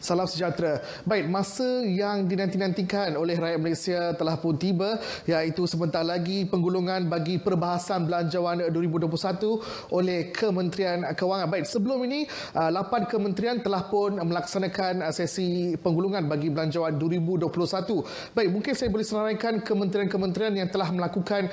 Salam sejahtera. Baik, masa yang dinanti-nantikan oleh rakyat Malaysia telah pun tiba, iaitu sebentar lagi penggulungan bagi perbahasan belanjawan 2021 oleh Kementerian Kewangan. Baik, sebelum ini 8 kementerian telah pun melaksanakan sesi penggulungan bagi belanjawan 2021. Baik, mungkin saya boleh senaraikan kementerian-kementerian yang telah melakukan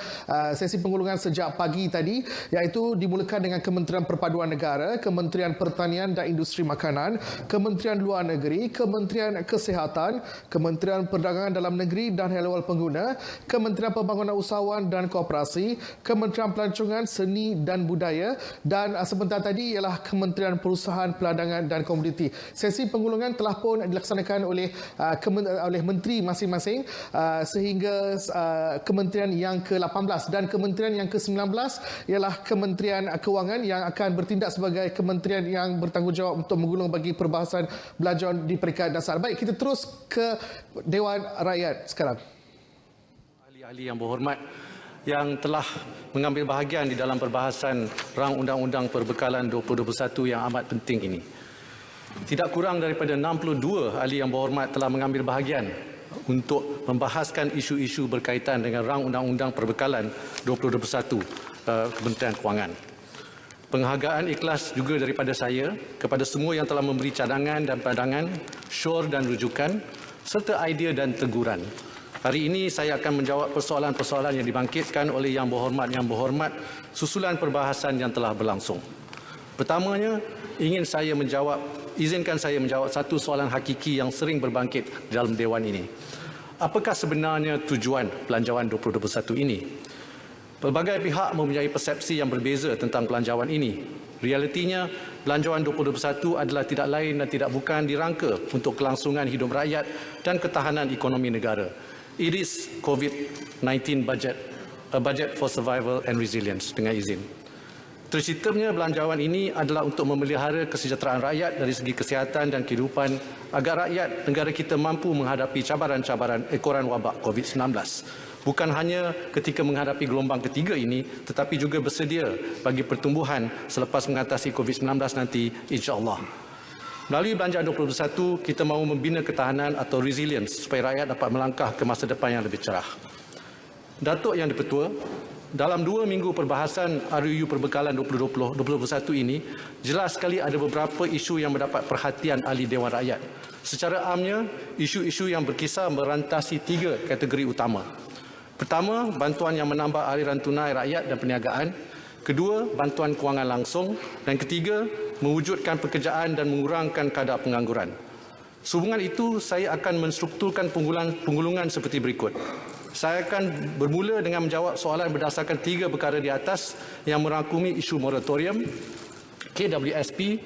sesi penggulungan sejak pagi tadi, iaitu dimulakan dengan Kementerian Perpaduan Negara, Kementerian Pertanian dan Industri Makanan, Kementerian Luar Negeri, Kementerian Kesihatan, Kementerian Perdagangan Dalam Negeri dan Haluan Pengguna, Kementerian Pembangunan Usahawan dan Koperasi, Kementerian Pelancongan Seni dan Budaya dan sebentar tadi ialah Kementerian Perusahaan Peladangan dan Komoditi. Sesi penggulungan telah pun dilaksanakan oleh menteri masing-masing sehingga kementerian yang ke-18 dan kementerian yang ke-19 ialah Kementerian Kewangan yang akan bertindak sebagai kementerian yang bertanggungjawab untuk menggulung bagi perbahasan belanjawan di peringkat dasar. Baik, kita terus ke Dewan Rakyat sekarang. Ahli-ahli yang berhormat yang telah mengambil bahagian di dalam perbahasan rang undang-undang perbekalan 2021 yang amat penting ini. Tidak kurang daripada 62 ahli yang berhormat telah mengambil bahagian untuk membahaskan isu-isu berkaitan dengan rang undang-undang perbekalan 2021 Kementerian Kewangan. Penghargaan ikhlas juga daripada saya kepada semua yang telah memberi cadangan dan pandangan, syur dan rujukan, serta idea dan teguran. Hari ini saya akan menjawab persoalan-persoalan yang dibangkitkan oleh Yang Berhormat susulan perbahasan yang telah berlangsung. Pertamanya, izinkan saya menjawab satu soalan hakiki yang sering berbangkit dalam Dewan ini. Apakah sebenarnya tujuan belanjawan 2021 ini? Pelbagai pihak mempunyai persepsi yang berbeza tentang belanjawan ini. Realitinya, belanjawan 2021 adalah tidak lain dan tidak bukan dirangka untuk kelangsungan hidup rakyat dan ketahanan ekonomi negara. It is COVID-19 budget, a budget for survival and resilience, dengan izin. Terciptanya belanjawan ini adalah untuk memelihara kesejahteraan rakyat dari segi kesihatan dan kehidupan agar rakyat negara kita mampu menghadapi cabaran-cabaran ekoran wabak COVID-19. Bukan hanya ketika menghadapi gelombang ketiga ini, tetapi juga bersedia bagi pertumbuhan selepas mengatasi COVID-19 nanti, insya-Allah. Melalui belanjawan 2021, kita mahu membina ketahanan atau resilience supaya rakyat dapat melangkah ke masa depan yang lebih cerah. Datuk Yang Dipertua, dalam 2 minggu perbahasan RUU Perbekalan 2021 ini, jelas sekali ada beberapa isu yang mendapat perhatian ahli Dewan Rakyat. Secara amnya, isu-isu yang berkisar merantasi 3 kategori utama. Pertama, bantuan yang menambah aliran tunai rakyat dan perniagaan. Kedua, bantuan kewangan langsung. Dan ketiga, mewujudkan pekerjaan dan mengurangkan kadar pengangguran. Sehubungan itu, saya akan menstrukturkan penggulungan seperti berikut. Saya akan bermula dengan menjawab soalan berdasarkan 3 perkara di atas yang merangkumi isu moratorium, KWSP,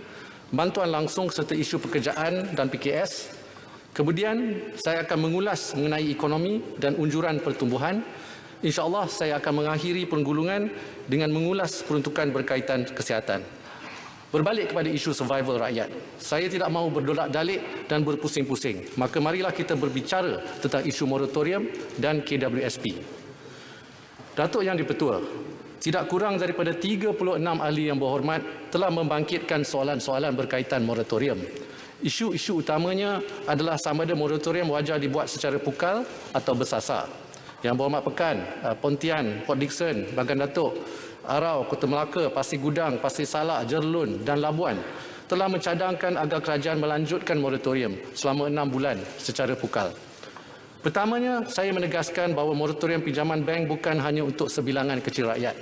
bantuan langsung serta isu pekerjaan dan PKS. Kemudian saya akan mengulas mengenai ekonomi dan unjuran pertumbuhan. InsyaAllah saya akan mengakhiri penggulungan dengan mengulas peruntukan berkaitan kesihatan. Berbalik kepada isu survival rakyat, saya tidak mahu berdolak-dalik dan berpusing-pusing. Maka marilah kita berbicara tentang isu moratorium dan KWSP. Datuk Yang Dipertua, tidak kurang daripada 36 ahli yang berhormat telah membangkitkan soalan-soalan berkaitan moratorium. Isu-isu utamanya adalah sama ada moratorium wajar dibuat secara pukal atau bersasar. Yang Berhormat Pekan, Pontian, Port Dickson, Bagan Datuk, Arau, Kota Melaka, Pasir Gudang, Pasir Salak, Jerlun dan Labuan telah mencadangkan agar kerajaan melanjutkan moratorium selama 6 bulan secara pukal. Pertamanya, saya menegaskan bahawa moratorium pinjaman bank bukan hanya untuk sebilangan kecil rakyat.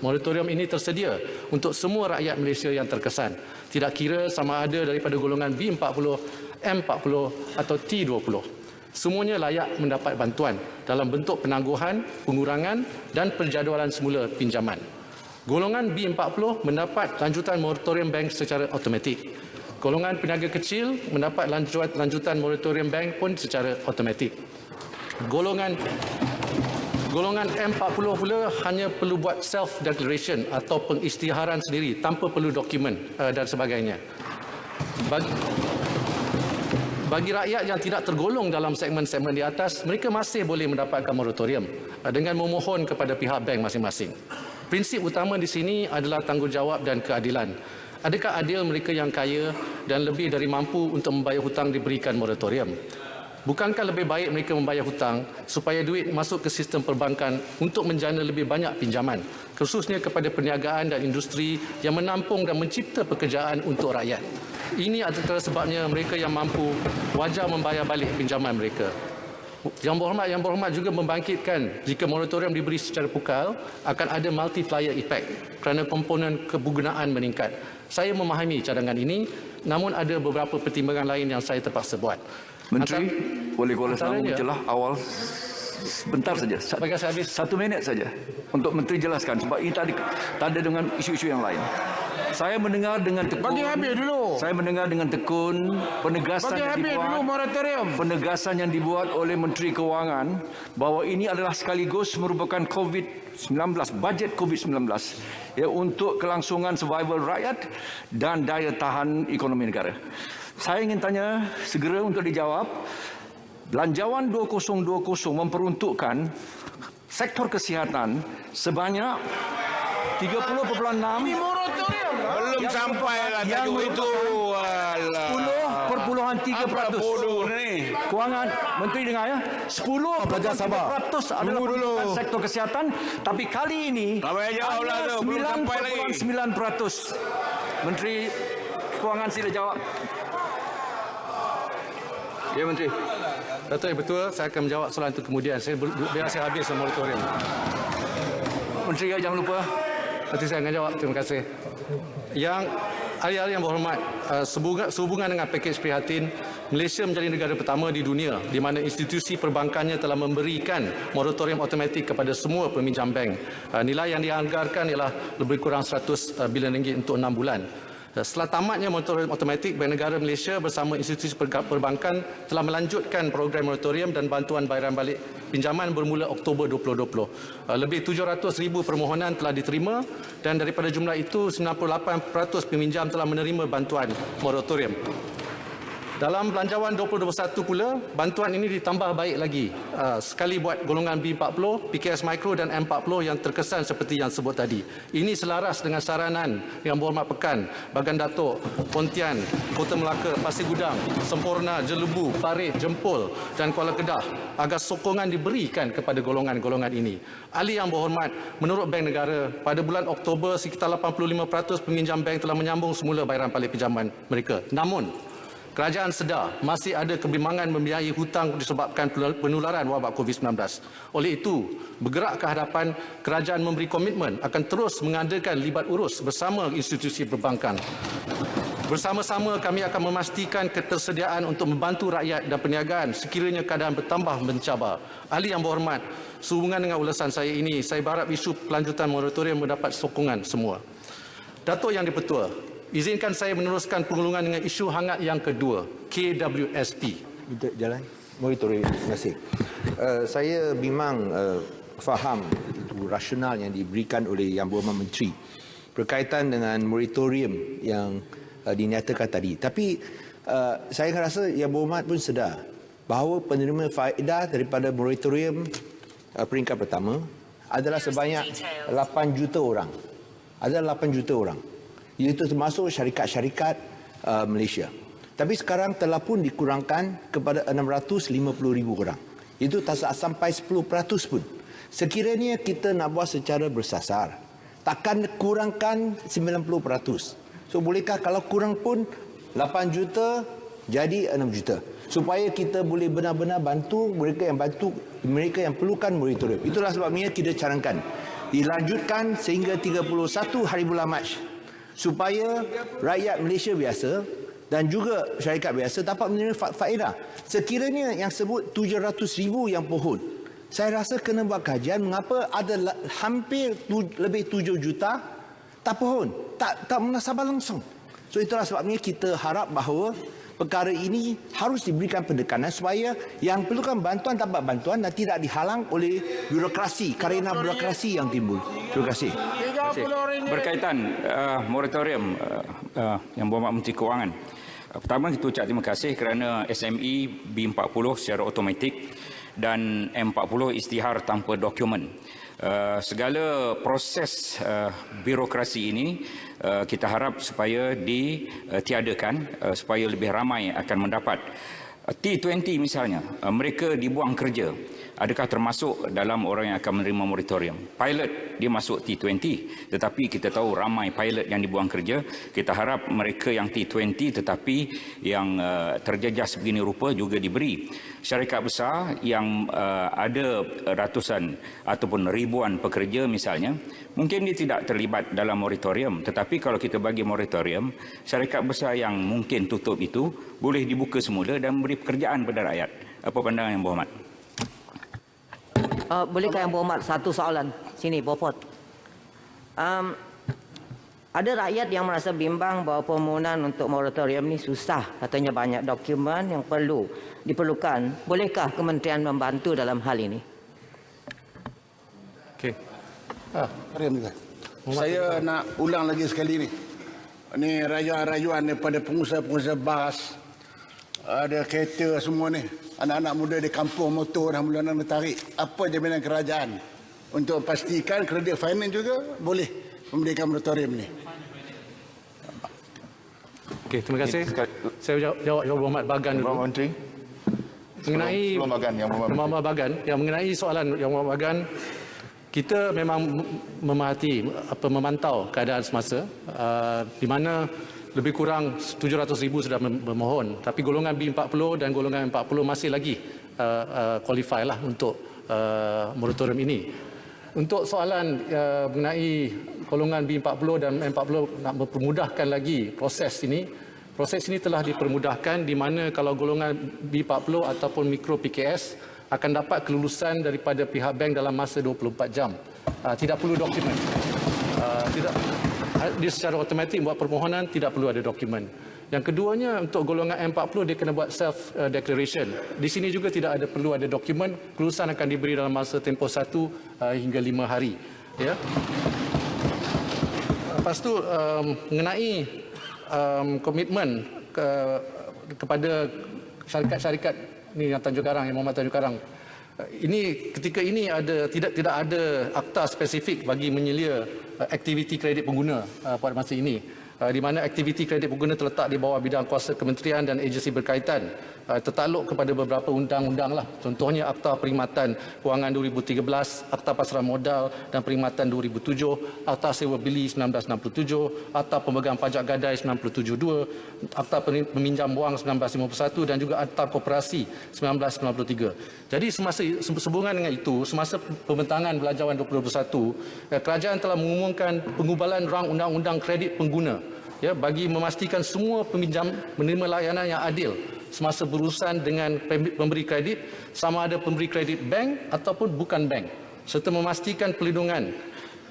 Moratorium ini tersedia untuk semua rakyat Malaysia yang terkesan, tidak kira sama ada daripada golongan B40, M40 atau T20. Semuanya layak mendapat bantuan dalam bentuk penangguhan, pengurangan dan penjadualan semula pinjaman. Golongan B40 mendapat lanjutan moratorium bank secara automatik. Golongan peniaga kecil mendapat lanjutan moratorium bank pun secara automatik. Golongan M40 pula hanya perlu buat self-declaration atau pengisytiharan sendiri tanpa perlu dokumen dan sebagainya. Bagi rakyat yang tidak tergolong dalam segmen-segmen di atas, mereka masih boleh mendapatkan moratorium dengan memohon kepada pihak bank masing-masing. Prinsip utama di sini adalah tanggungjawab dan keadilan. Adakah adil mereka yang kaya dan lebih dari mampu untuk membayar hutang diberikan moratorium? Bukankah lebih baik mereka membayar hutang supaya duit masuk ke sistem perbankan untuk menjana lebih banyak pinjaman, khususnya kepada perniagaan dan industri yang menampung dan mencipta pekerjaan untuk rakyat? Ini antara sebabnya mereka yang mampu wajar membayar balik pinjaman mereka. Yang berhormat juga membangkitkan jika moratorium diberi secara pukal akan ada multiplier effect kerana komponen kebergunaan meningkat. Saya memahami cadangan ini, namun ada beberapa pertimbangan lain yang saya terpaksa buat. Menteri, boleh kuala selama mencelah awal sebentar saja. Bagi saya habis 1 minit saja untuk Menteri jelaskan sebab ini tak ada dengan isu-isu yang lain. Saya mendengar dengan tekun. Bagi habis dulu. Saya mendengar dengan tekun penegasan yang dibuat oleh Menteri Kewangan bahawa ini adalah sekaligus merupakan COVID-19, bajet COVID-19 ya, untuk kelangsungan survival rakyat dan daya tahan ekonomi negara. Saya ingin tanya segera untuk dijawab. Belanjawan 2020 memperuntukkan sektor kesihatan sebanyak 30.6. Belum sampai lah tajuk itu. 10.3%. Kewangan, Menteri dengar ya. 10.3% adalah peruntukan sektor kesihatan. Tapi kali ini hanya 9.9%. Menteri Kewangan sila jawab. Ya, Menteri. Datuk, betul, saya akan menjawab soalan itu kemudian. Biar saya habis moratorium. Menteri, jangan lupa. Nanti saya akan jawab. Terima kasih. Yang ahli-ahli yang berhormat, sehubungan dengan pakej prihatin, Malaysia menjadi negara pertama di dunia di mana institusi perbankannya telah memberikan moratorium automatik kepada semua peminjam bank. Nilai yang dianggarkan ialah lebih kurang 100 bilion ringgit untuk 6 bulan. Setelah tamatnya moratorium automatik, Bank Negara Malaysia bersama institusi perbankan telah melanjutkan program moratorium dan bantuan bayaran balik pinjaman bermula Oktober 2020. Lebih 700,000 permohonan telah diterima dan daripada jumlah itu 98% peminjam telah menerima bantuan moratorium. Dalam Belanjawan 2021 pula, bantuan ini ditambah baik lagi. Sekali buat golongan B40, PKS Mikro dan M40 yang terkesan seperti yang sebut tadi. Ini selaras dengan saranan yang berhormat Pekan, Bagan Datuk, Pontian, Kota Melaka, Pasir Gudang, Semporna, Jelebu, Parit, Jempol dan Kuala Kedah agar sokongan diberikan kepada golongan-golongan ini. Ahli yang berhormat, menurut Bank Negara, pada bulan Oktober sekitar 85% peminjam bank telah menyambung semula bayaran balik pinjaman mereka. Namun, kerajaan sedar masih ada kebimbangan membiayai hutang disebabkan penularan wabak COVID-19. Oleh itu, bergerak ke hadapan, kerajaan memberi komitmen akan terus mengadakan libat urus bersama institusi perbankan. Bersama-sama kami akan memastikan ketersediaan untuk membantu rakyat dan perniagaan sekiranya keadaan bertambah mencabar. Ahli yang berhormat, sehubungan dengan ulasan saya ini, saya berharap isu pelanjutan moratorium mendapat sokongan semua. Datuk Yang di-Pertua, izinkan saya meneruskan penggulungan dengan isu hangat yang kedua, KWSP. Jalan. Moratorium. Terima kasih. Saya memang faham itu rasional yang diberikan oleh Yang Berhormat Menteri berkaitan dengan moratorium yang dinyatakan tadi. Tapi saya rasa Yang Berhormat pun sedar bahawa penerima faedah daripada moratorium peringkat pertama adalah sebanyak 8 juta orang. Ada 8 juta orang. Itu termasuk syarikat-syarikat Malaysia. Tapi sekarang telah pun dikurangkan kepada 650,000 orang. Itu tak sampai 10% pun. Sekiranya kita nak buat secara bersasar, takkan kurangkan 90%. So bolehkah kalau kurang pun 8 juta jadi 6 juta. Supaya kita boleh benar-benar bantu mereka yang perlukan moratorium. Itulah sebabnya kita cadangkan dilanjutkan sehingga 31 hari bulan Mac supaya rakyat Malaysia biasa dan juga syarikat biasa dapat menerima faedah. Sekiranya yang sebut 700,000 yang pohon, saya rasa kena buat kajian mengapa ada hampir lebih 7 juta tak pohon, tak munasabah langsung. So itulah sebabnya kita harap bahawa perkara ini harus diberikan pendekanan supaya yang perlukan bantuan dapat bantuan dan tidak dihalang oleh birokrasi, karena birokrasi yang timbul. Terima kasih. Berkaitan moratorium Yang Berhormat Menteri Kewangan. Pertama kita ucap terima kasih kerana SME B40 secara automatik dan M40 isytihar tanpa dokumen. Segala proses birokrasi ini kita harap supaya ditiadakan supaya lebih ramai akan mendapat. T20 misalnya, mereka dibuang kerja. Adakah termasuk dalam orang yang akan menerima moratorium? Pilot dia masuk T20, tetapi kita tahu ramai pilot yang dibuang kerja. Kita harap mereka yang T20 tetapi yang terjejas begini rupa juga diberi. Syarikat besar yang ada ratusan ataupun ribuan pekerja misalnya, mungkin dia tidak terlibat dalam moratorium, tetapi kalau kita bagi moratorium, syarikat besar yang mungkin tutup itu boleh dibuka semula dan memberi pekerjaan kepada rakyat. Apa pandangan Yang Berhormat? Bolehkah Yang Berhormat satu soalan? Sini, Bopot. Ada rakyat yang merasa bimbang bahawa permohonan untuk moratorium ni susah. Katanya banyak dokumen yang diperlukan. Bolehkah kementerian membantu dalam hal ini? Okey. Saya nak ulang lagi sekali ni. Ni rayuan-rayuan daripada pengusaha-pengusaha bas, ada kereta semua ni. Anak-anak muda di kampung motor dah mula nak tarik. Apa jaminan kerajaan untuk pastikan kredit finance juga boleh memberikan moratorium ni? Okey, terima kasih. Saya jawab Yang Berhormat Bagan dulu. Menteri. Mengenai Yang Berhormat Bagan, yang mengenai soalan Yang Berhormat Bagan, kita memang memantau keadaan semasa di mana lebih kurang 700,000 sudah memohon, tapi golongan B40 dan golongan M40 masih lagi qualify lah untuk moratorium ini. Untuk soalan mengenai golongan B40 dan M40 nak mempermudahkan lagi proses ini telah dipermudahkan di mana kalau golongan B40 ataupun mikro PKS akan dapat kelulusan daripada pihak bank dalam masa 24 jam. Tidak perlu dokumen. Dia secara automatik buat permohonan, tidak perlu ada dokumen. Yang keduanya, untuk golongan M40 dia kena buat self declaration. Di sini juga tidak perlu ada dokumen. Kelulusan akan diberi dalam masa tempoh 1 hingga 5 hari. Ya. Lepas tu mengenai komitmen kepada syarikat-syarikat ni yang Tanjung Karang, yang Muhammad Tanjung Karang. Ini ketika ini tidak ada akta spesifik bagi menyelia aktiviti kredit pengguna pada masa ini, di mana aktiviti kredit pengguna terletak di bawah bidang kuasa kementerian dan agensi berkaitan, tertakluk kepada beberapa undang-undang lah. Contohnya Akta Perkhidmatan Kewangan 2013, Akta Pasaran Modal dan Perkhidmatan 2007, Akta Sewa Beli 1967, Akta Pemegang Pajak Gadai 1972, Akta Peminjam Wang 1951 dan juga Akta Koperasi 1993. Jadi sehubungan dengan itu, semasa pembentangan Belanjawan 2021, kerajaan telah mengumumkan pengubalan rang undang-undang kredit pengguna ya, bagi memastikan semua peminjam menerima layanan yang adil semasa berurusan dengan pemberi kredit, sama ada pemberi kredit bank ataupun bukan bank, serta memastikan pelindungan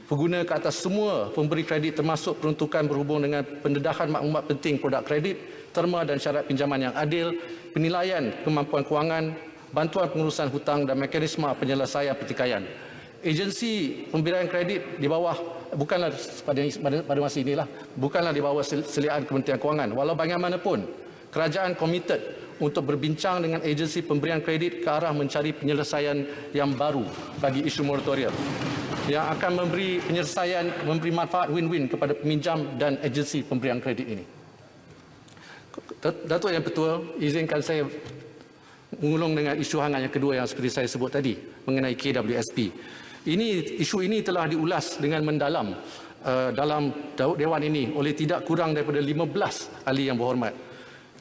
pengguna ke atas semua pemberi kredit termasuk peruntukan berhubung dengan pendedahan maklumat penting produk kredit, terma dan syarat pinjaman yang adil, penilaian kemampuan kewangan, bantuan pengurusan hutang dan mekanisme penyelesaian pertikaian. Agensi pemberian kredit di bawah bukanlah pada masa inilah bukanlah di bawah seliaan Kementerian Kewangan. Walau bagaimanapun, kerajaan komited untuk berbincang dengan agensi pemberian kredit ke arah mencari penyelesaian yang baru bagi isu moratorium yang akan memberi manfaat win-win kepada peminjam dan agensi pemberian kredit ini. Datuk Yang Pertua, izinkan saya mengulung dengan isu hangat yang kedua yang seperti saya sebut tadi mengenai KWSP. Isu ini telah diulas dengan mendalam dalam Dewan ini oleh tidak kurang daripada 15 ahli yang berhormat.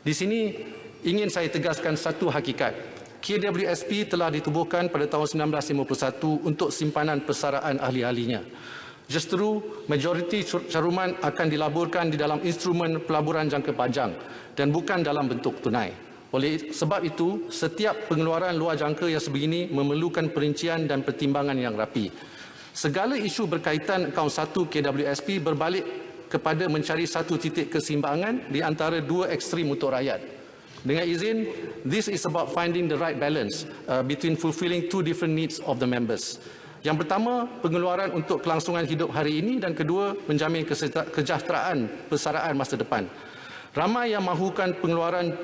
Di sini ingin saya tegaskan satu hakikat. KWSP telah ditubuhkan pada tahun 1951 untuk simpanan persaraan ahli-ahlinya. Justru majoriti caruman akan dilaburkan di dalam instrumen pelaburan jangka panjang dan bukan dalam bentuk tunai. Oleh sebab itu, setiap pengeluaran luar jangka yang sebegini memerlukan perincian dan pertimbangan yang rapi. Segala isu berkaitan akaun 1 KWSP berbalik kepada mencari satu titik keseimbangan di antara dua ekstrim untuk rakyat. Dengan izin, this is about finding the right balance between fulfilling two different needs of the members. Yang pertama, pengeluaran untuk kelangsungan hidup hari ini, dan kedua, menjamin kesejahteraan persaraan masa depan. Ramai yang mahukan pengeluaran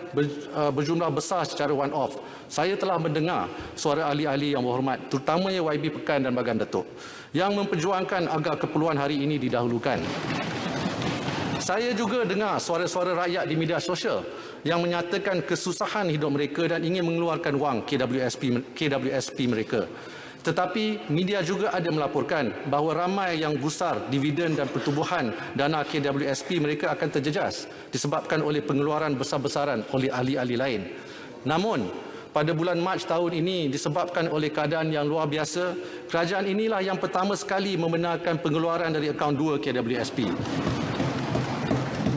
berjumlah besar secara one-off. Saya telah mendengar suara ahli-ahli yang berhormat, terutamanya YB Pekan dan Bagan Datuk, yang memperjuangkan agar keperluan hari ini didahulukan. Saya juga dengar suara-suara rakyat di media sosial yang menyatakan kesusahan hidup mereka dan ingin mengeluarkan wang KWSP mereka. Tetapi media juga ada melaporkan bahawa ramai yang gusar dividen dan pertubuhan dana KWSP mereka akan terjejas disebabkan oleh pengeluaran besar-besaran oleh ahli-ahli lain. Namun, pada bulan Mac tahun ini disebabkan oleh keadaan yang luar biasa, kerajaan inilah yang pertama sekali membenarkan pengeluaran dari akaun 2 KWSP.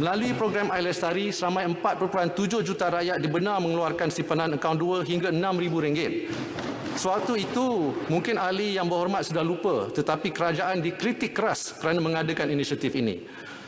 Melalui program Air Lestari, seramai 4.7 juta rakyat dibenar mengeluarkan simpanan akaun 2 hingga RM6,000. Sewaktu itu, mungkin ahli yang berhormat sudah lupa, tetapi kerajaan dikritik keras kerana mengadakan inisiatif ini.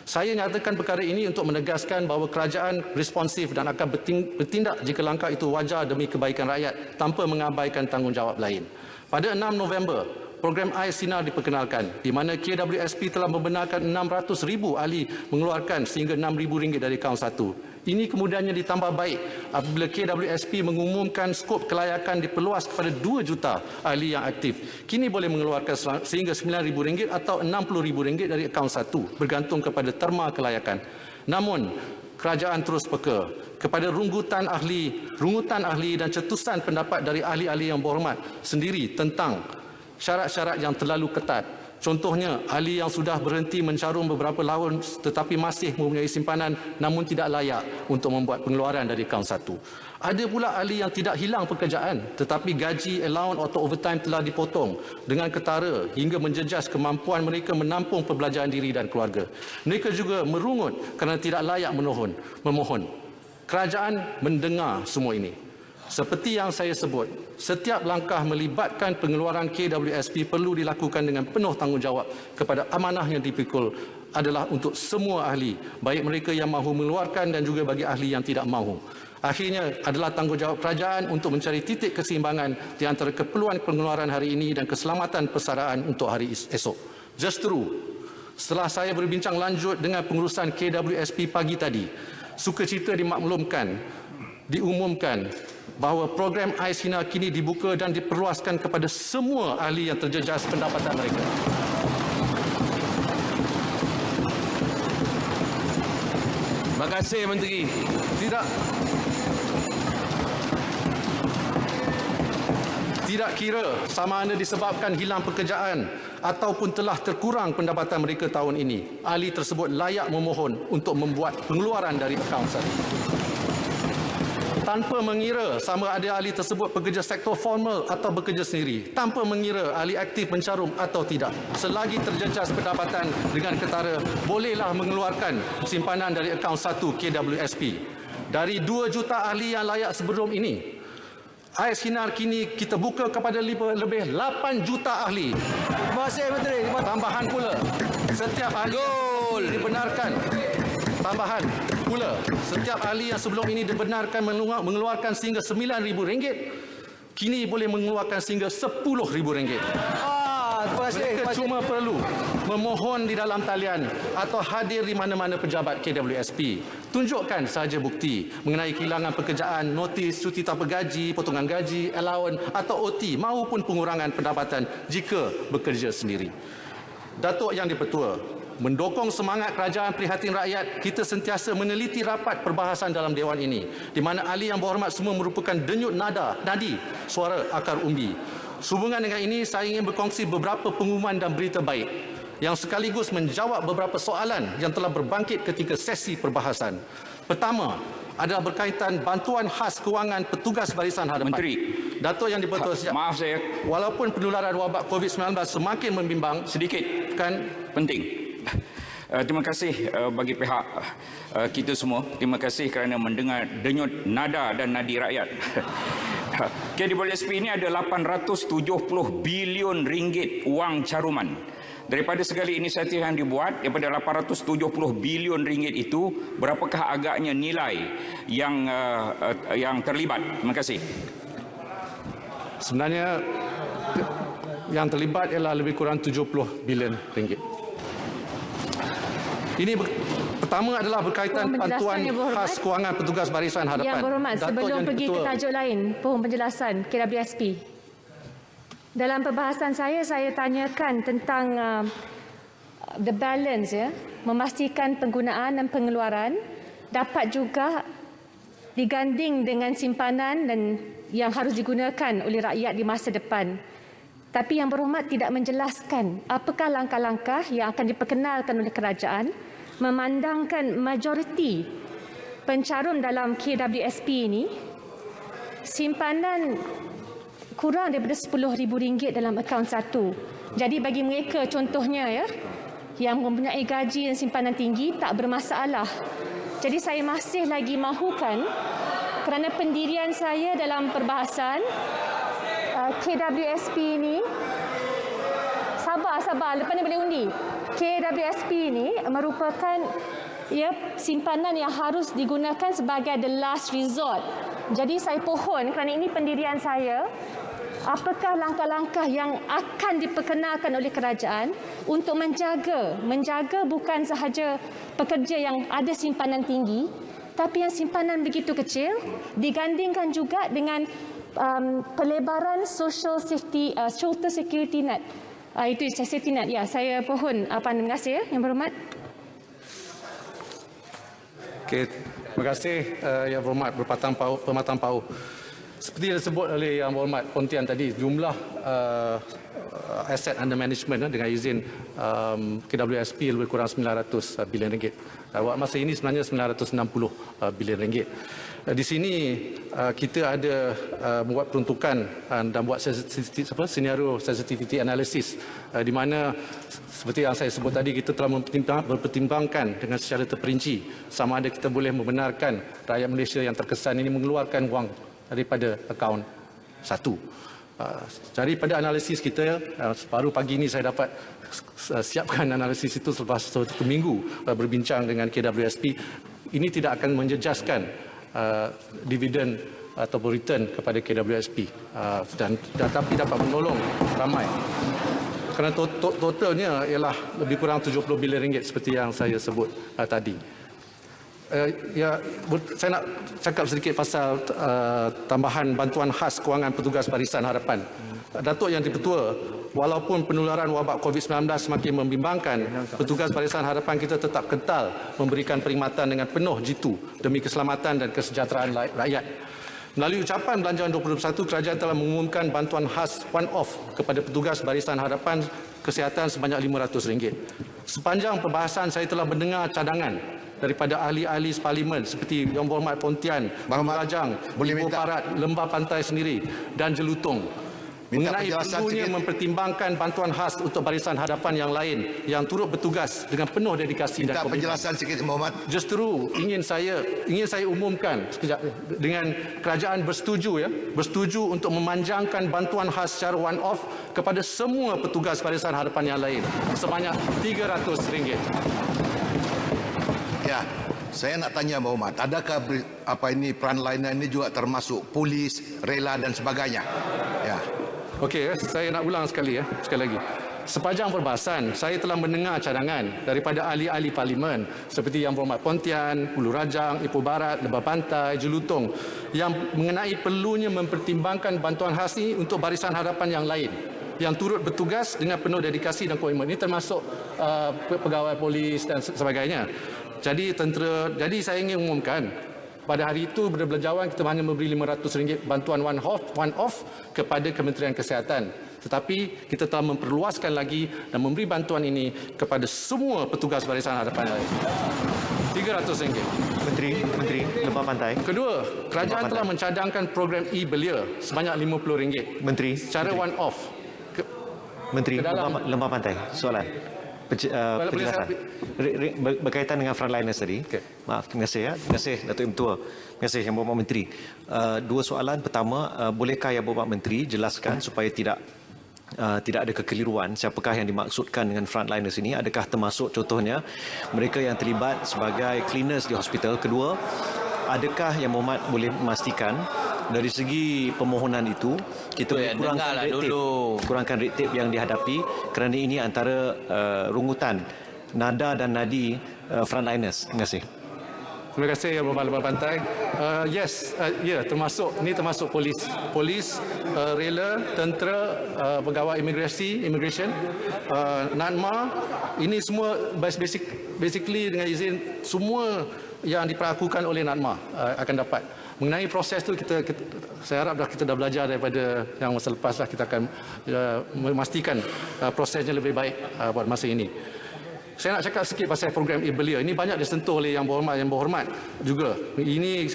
Saya nyatakan perkara ini untuk menegaskan bahawa kerajaan responsif dan akan bertindak jika langkah itu wajar demi kebaikan rakyat tanpa mengabaikan tanggungjawab lain. Pada 6 November, program Air Sinar diperkenalkan, di mana KWSP telah membenarkan 600,000 ahli mengeluarkan sehingga RM6,000 dari akaun 1. Ini kemudiannya ditambah baik apabila KWSP mengumumkan skop kelayakan diperluas kepada 2 juta ahli yang aktif. Kini boleh mengeluarkan sehingga RM9,000 atau RM60,000 dari akaun 1, bergantung kepada terma kelayakan. Namun, kerajaan terus peka kepada rungutan ahli dan cetusan pendapat dari ahli-ahli yang berhormat sendiri tentang syarat-syarat yang terlalu ketat. Contohnya, ahli yang sudah berhenti mencarum beberapa tahun tetapi masih mempunyai simpanan namun tidak layak untuk membuat pengeluaran dari akaun 1. Ada pula ahli yang tidak hilang pekerjaan tetapi gaji, allowance atau overtime telah dipotong dengan ketara hingga menjejas kemampuan mereka menampung perbelanjaan diri dan keluarga. Mereka juga merungut kerana tidak layak memohon. Kerajaan mendengar semua ini. Seperti yang saya sebut, setiap langkah melibatkan pengeluaran KWSP perlu dilakukan dengan penuh tanggungjawab kepada amanah yang dipikul adalah untuk semua ahli, baik mereka yang mahu mengeluarkan dan juga bagi ahli yang tidak mahu. Akhirnya adalah tanggungjawab kerajaan untuk mencari titik keseimbangan di antara keperluan pengeluaran hari ini dan keselamatan persaraan untuk hari esok. Just true, setelah saya berbincang lanjut dengan pengurusan KWSP pagi tadi, sukacita diumumkan bahawa program Air Sinar kini dibuka dan diperluaskan kepada semua ahli yang terjejas pendapatan mereka. Terima kasih, Menteri. Tidak kira sama ada disebabkan hilang pekerjaan ataupun telah terkurang pendapatan mereka tahun ini, ahli tersebut layak memohon untuk membuat pengeluaran dari akaun 1. Tanpa mengira sama ada ahli tersebut pekerja sektor formal atau bekerja sendiri, tanpa mengira ahli aktif mencarum atau tidak, selagi terjejas pendapatan dengan ketara, bolehlah mengeluarkan simpanan dari akaun 1 KWSP. Dari 2 juta ahli yang layak sebelum ini, Air Sinar kini kita buka kepada lebih 8 juta ahli. Terima kasih, Menteri. Tambahan pula, setiap ahli dibenarkan. Tambahan pula, setiap ahli yang sebelum ini dibenarkan mengeluarkan sehingga RM9,000, kini boleh mengeluarkan sehingga RM10,000. Mereka cuma perlu memohon di dalam talian atau hadir di mana-mana pejabat KWSP. Tunjukkan sahaja bukti mengenai kehilangan pekerjaan, notis cuti tanpa gaji, potongan gaji, allowance atau OT maupun pengurangan pendapatan jika bekerja sendiri. Datuk Yang di-Pertua, mendokong semangat kerajaan prihatin rakyat, kita sentiasa meneliti rapat perbahasan dalam Dewan ini, di mana ahli yang berhormat semua merupakan denyut nadi suara akar umbi. Sehubungan dengan ini, saya ingin berkongsi beberapa pengumuman dan berita baik yang sekaligus menjawab beberapa soalan yang telah berbangkit ketika sesi perbahasan. Pertama, adalah berkaitan bantuan khas kewangan petugas barisan hadapan. Menteri, Datuk Yang di-Pertua, maaf saya, walaupun penularan wabak COVID-19 semakin membimbang, sedikit penting. Terima kasih bagi pihak kita semua. Terima kasih kerana mendengar denyut nada dan nadi rakyat. KWSP ini ada 870 bilion ringgit wang caruman. Daripada segala inisiatif yang dibuat, daripada 870 bilion ringgit itu, berapakah agaknya nilai yang terlibat? Terima kasih. Sebenarnya yang terlibat ialah lebih kurang 70 bilion ringgit. Pertama adalah berkaitan bantuan khas kewangan petugas Barisan Harapan. Yang berhormat, sebelum pergi ke tajuk lain, pohon penjelasan KWSP. Dalam perbahasan saya tanyakan tentang the balance, ya, memastikan penggunaan dan pengeluaran dapat juga diganding dengan simpanan dan yang harus digunakan oleh rakyat di masa depan. Tapi yang berhormat tidak menjelaskan apakah langkah-langkah yang akan diperkenalkan oleh kerajaan memandangkan majoriti pencarum dalam KWSP ini simpanan kurang daripada RM10,000 dalam akaun satu. Jadi bagi mereka contohnya, ya, yang mempunyai gaji dan simpanan tinggi tak bermasalah. Jadi saya masih lagi mahukan kerana pendirian saya dalam perbahasan KWSP ini, sabar, lepas ni boleh undi. KWSP ini merupakan, ya, simpanan yang harus digunakan sebagai the last resort. Jadi saya pohon kerana ini pendirian saya, apakah langkah-langkah yang akan diperkenalkan oleh kerajaan untuk menjaga bukan sahaja pekerja yang ada simpanan tinggi, tapi yang simpanan begitu kecil, digandingkan juga dengan pelebaran social security net. Itu safety net. Ya, saya pohon. Terima kasih, ya, Yang Berhormat. Okey, terima kasih Yang Berhormat Pematang Pauh. Seperti yang disebut oleh Yang Berhormat Pontian tadi, jumlah asset under management dengan izin KWSP lebih kurang RM900 bilion. Masa ini sebenarnya RM960 bilion. Di sini kita ada membuat peruntukan dan buat senario sensitivity analysis di mana seperti yang saya sebut tadi, kita telah mempertimbangkan dengan secara terperinci sama ada kita boleh membenarkan rakyat Malaysia yang terkesan ini mengeluarkan wang daripada akaun satu. Daripada analisis kita, baru pagi ini saya dapat siapkan analisis itu selepas 1 minggu berbincang dengan KWSP. Ini tidak akan menjejaskan dividen atau return kepada KWSP dan tapi dapat menolong ramai. Kerana totalnya ialah lebih kurang RM70 bilion seperti yang saya sebut tadi. Saya nak cakap sedikit pasal tambahan bantuan khas kewangan petugas Barisan Harapan. Datuk Yang Di-Pertua, walaupun penularan wabak COVID-19 semakin membimbangkan, petugas Barisan Harapan kita tetap kental memberikan perkhidmatan dengan penuh jitu demi keselamatan dan kesejahteraan rakyat. Melalui ucapan Belanjawan 2021, kerajaan telah mengumumkan bantuan khas one-off kepada petugas Barisan Harapan Kesihatan sebanyak RM500. Sepanjang perbahasan saya telah mendengar cadangan daripada ahli-ahli parlimen seperti Yang Berhormat Pontian, Rajang, Ibu Parat, Lembah Pantai sendiri dan Jelutong mengenai perlunya mempertimbangkan bantuan khas untuk Barisan Harapan yang lain yang turut bertugas dengan penuh dedikasi dan komitmen. Penjelasan sikit, Berhormat. Justru ingin saya umumkan sekejap dengan kerajaan bersetuju untuk memanjangkan bantuan khas secara one off kepada semua petugas Barisan Harapan yang lain sebanyak RM300. Ya, saya nak tanya Berhormat, adakah frontliner ini juga termasuk polis, rela dan sebagainya? Ya. Okey, saya nak ulang sekali lagi. Sepanjang perbahasan, saya telah mendengar cadangan daripada ahli-ahli parlimen seperti Yang Berhormat Pontian, Hulu Rajang, Ipoh Barat, Lembah Pantai, Jelutong yang mengenai perlunya mempertimbangkan bantuan khas ini untuk Barisan Harapan yang lain yang turut bertugas dengan penuh dedikasi dan komitmen. Ini termasuk pegawai polis dan sebagainya. Jadi saya ingin umumkan pada hari itu Belanjawan kita hanya memberi RM500 bantuan one off kepada Kementerian Kesihatan. Tetapi kita telah memperluaskan lagi dan memberi bantuan ini kepada semua petugas Barisan Harapan lain. RM300. Menteri Lembah Pantai. Kedua, kerajaan telah mencadangkan program e-Belia sebanyak RM50. Menteri. Secara one off. Menteri Lembah Pantai. Soalan. Penjelasan berkaitan dengan frontliners tadi. Okay. Maaf, terima kasih ya. Terima kasih Datuk Yang Tua. Terima kasih Yang Berhormat Menteri. Dua soalan. Pertama, bolehkah Yang Berhormat Menteri jelaskan supaya tidak ada kekeliruan siapakah yang dimaksudkan dengan frontliners ini? Adakah termasuk contohnya mereka yang terlibat sebagai cleaners di hospital? Kedua, adakah Yang Berhormat boleh memastikan dari segi permohonan itu kita kurangkan red tape yang dihadapi kerana ini antara rungutan nada dan nadi frontliners. Terima kasih. Terima kasih Yang Berhormat Lepas Pantai. Termasuk polis, rela, tentera, pegawai immigration, NADMA. Ini semua basically dengan izin semua yang diperlakukan oleh NADMA akan dapat. Mengenai proses tu saya harap kita dah belajar daripada yang masa lepas lah. Kita akan memastikan prosesnya lebih baik pada masa ini. Saya nak cakap sikit pasal program e-belia. Ini banyak disentuh oleh Yang Berhormat juga. Ini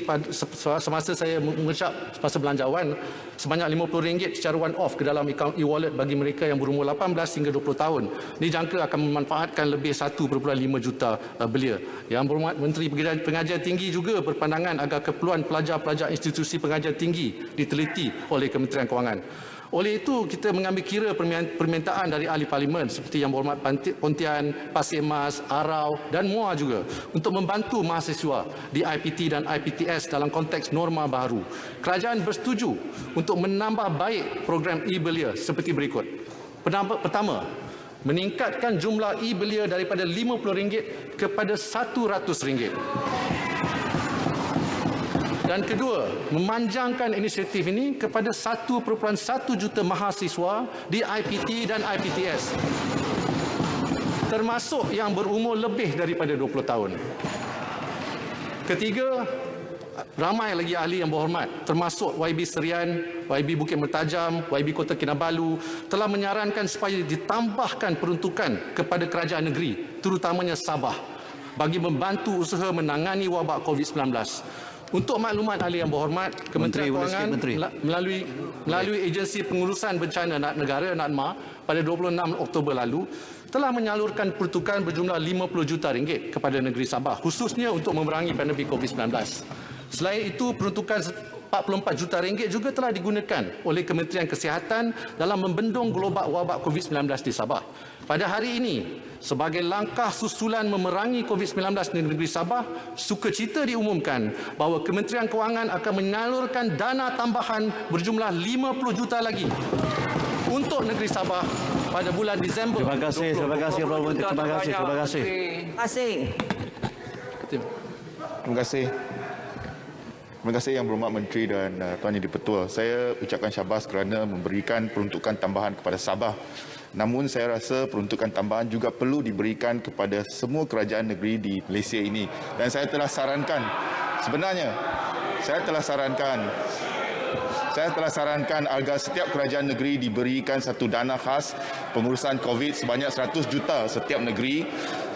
semasa saya mengecap masa belanjawan sebanyak RM50 secara one off ke dalam akaun e-wallet bagi mereka yang berumur 18 hingga 20 tahun. Dijangka akan memanfaatkan lebih 1.5 juta belia. Yang Berhormat Menteri Pengajian Tinggi juga berpandangan agar keperluan pelajar-pelajar institusi pengajian tinggi diteliti oleh Kementerian Kewangan. Oleh itu, kita mengambil kira permintaan dari ahli parlimen seperti Yang Berhormat Pontian, Pasir Mas, Arau dan MUA juga untuk membantu mahasiswa di IPT dan IPTS dalam konteks norma baru. Kerajaan bersetuju untuk menambah baik program e-belia seperti berikut. Pertama, meningkatkan jumlah e-belia daripada RM50 kepada RM100. Dan kedua, memanjangkan inisiatif ini kepada 1.1 juta mahasiswa di IPT dan IPTS, termasuk yang berumur lebih daripada 20 tahun. Ketiga, ramai lagi ahli yang berhormat, termasuk YB Serian, YB Bukit Mertajam, YB Kota Kinabalu, telah menyarankan supaya ditambahkan peruntukan kepada kerajaan negeri, terutamanya Sabah, bagi membantu usaha menangani wabak COVID-19. Untuk maklumat ahli yang berhormat, Kementerian Kewangan melalui Agensi Pengurusan Bencana Negara NADMA pada 26 Oktober lalu telah menyalurkan peruntukan berjumlah RM50 juta kepada negeri Sabah khususnya untuk memerangi pandemik COVID-19. Selain itu, peruntukan RM44 juta juga telah digunakan oleh Kementerian Kesihatan dalam membendung gelobak wabak COVID-19 di Sabah. Pada hari ini, sebagai langkah susulan memerangi COVID-19 di negeri Sabah, sukacita diumumkan bahawa Kementerian Kewangan akan menyalurkan dana tambahan berjumlah RM50 juta lagi untuk negeri Sabah pada bulan Disember. Terima kasih. Terima kasih. Terima kasih Yang Berhormat Menteri dan Tuan Yang di-Pertua. Saya ucapkan syabas kerana memberikan peruntukan tambahan kepada Sabah. Namun saya rasa peruntukan tambahan juga perlu diberikan kepada semua kerajaan negeri di Malaysia ini. Dan saya telah sarankan agar setiap kerajaan negeri diberikan satu dana khas pengurusan COVID sebanyak 100 juta setiap negeri.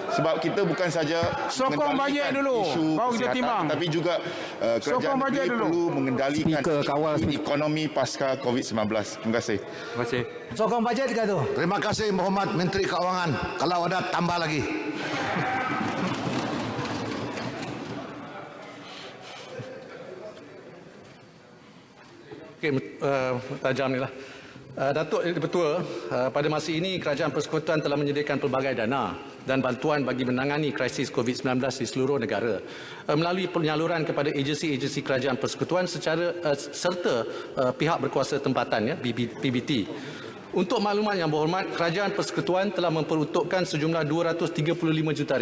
Sebab kita bukan saja mengendalikan isu kesihatan, tapi juga kerajaan negeri perlu mengendalikan ekonomi pasca COVID-19. Terima kasih. Terima kasih. Sokong bajet ke tu? Terima kasih Berhormat Menteri Kewangan. Kalau ada tambah lagi. Okey, tajam ni lah. Datuk Di-Pertua, pada masa ini Kerajaan Persekutuan telah menyediakan pelbagai dana dan bantuan bagi menangani krisis COVID-19 di seluruh negara melalui penyaluran kepada agensi-agensi Kerajaan Persekutuan serta pihak berkuasa tempatan, PBT. Untuk maklumat Yang Berhormat, Kerajaan Persekutuan telah memperuntukkan sejumlah RM235 juta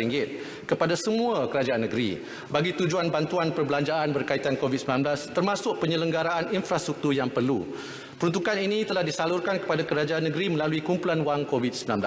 kepada semua kerajaan negeri bagi tujuan bantuan perbelanjaan berkaitan COVID-19 termasuk penyelenggaraan infrastruktur yang perlu. Peruntukan ini telah disalurkan kepada kerajaan negeri melalui kumpulan wang COVID-19.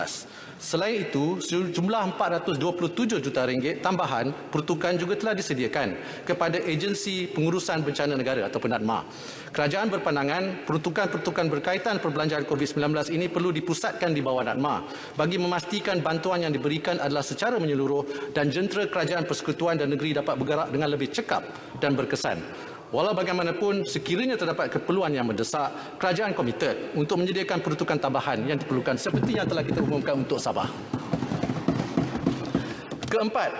Selain itu, sejumlah RM427 juta tambahan peruntukan juga telah disediakan kepada Agensi Pengurusan Bencana Negara atau NADMA. Kerajaan berpandangan peruntukan berkaitan perbelanjaan COVID-19 ini perlu dipusatkan di bawah NADMA bagi memastikan bantuan yang diberikan adalah secara menyeluruh dan jentera Kerajaan Persekutuan dan negeri dapat bergerak dengan lebih cekap dan berkesan. Walau bagaimanapun, sekiranya terdapat keperluan yang mendesak, kerajaan komited untuk menyediakan peruntukan tambahan yang diperlukan seperti yang telah kita umumkan untuk Sabah. Keempat,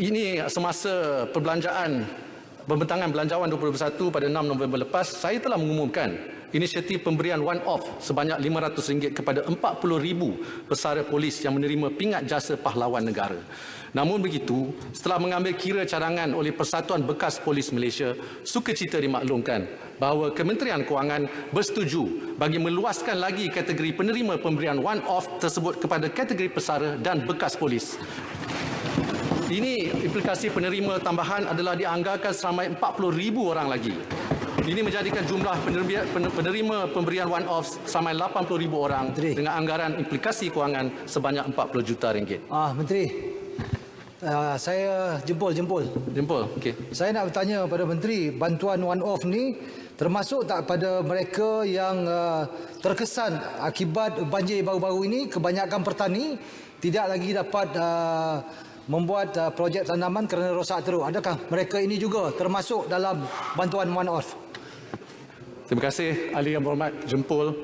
ini semasa pembentangan Belanjawan 2021 pada 6 November lepas, saya telah mengumumkan inisiatif pemberian one-off sebanyak RM500 kepada 40,000 pesara polis yang menerima pingat jasa pahlawan negara. Namun begitu, setelah mengambil kira cadangan oleh Persatuan Bekas Polis Malaysia, sukacita dimaklumkan bahawa Kementerian Kewangan bersetuju bagi meluaskan lagi kategori penerima pemberian one-off tersebut kepada kategori pesara dan bekas polis. Ini implikasi penerima tambahan adalah dianggarkan seramai 40,000 orang lagi. Ini menjadikan jumlah penerima pemberian one-off seramai 80,000 orang dengan anggaran implikasi kewangan sebanyak RM40 juta. Menteri, saya jempol. Okey. Saya nak bertanya pada Menteri, bantuan one-off ni termasuk tak pada mereka yang terkesan akibat banjir baru-baru ini, kebanyakan petani tidak lagi dapat membuat projek tanaman kerana rosak teruk. Adakah mereka ini juga termasuk dalam bantuan one-off? Terima kasih Ahli Yang Berhormat Jempol.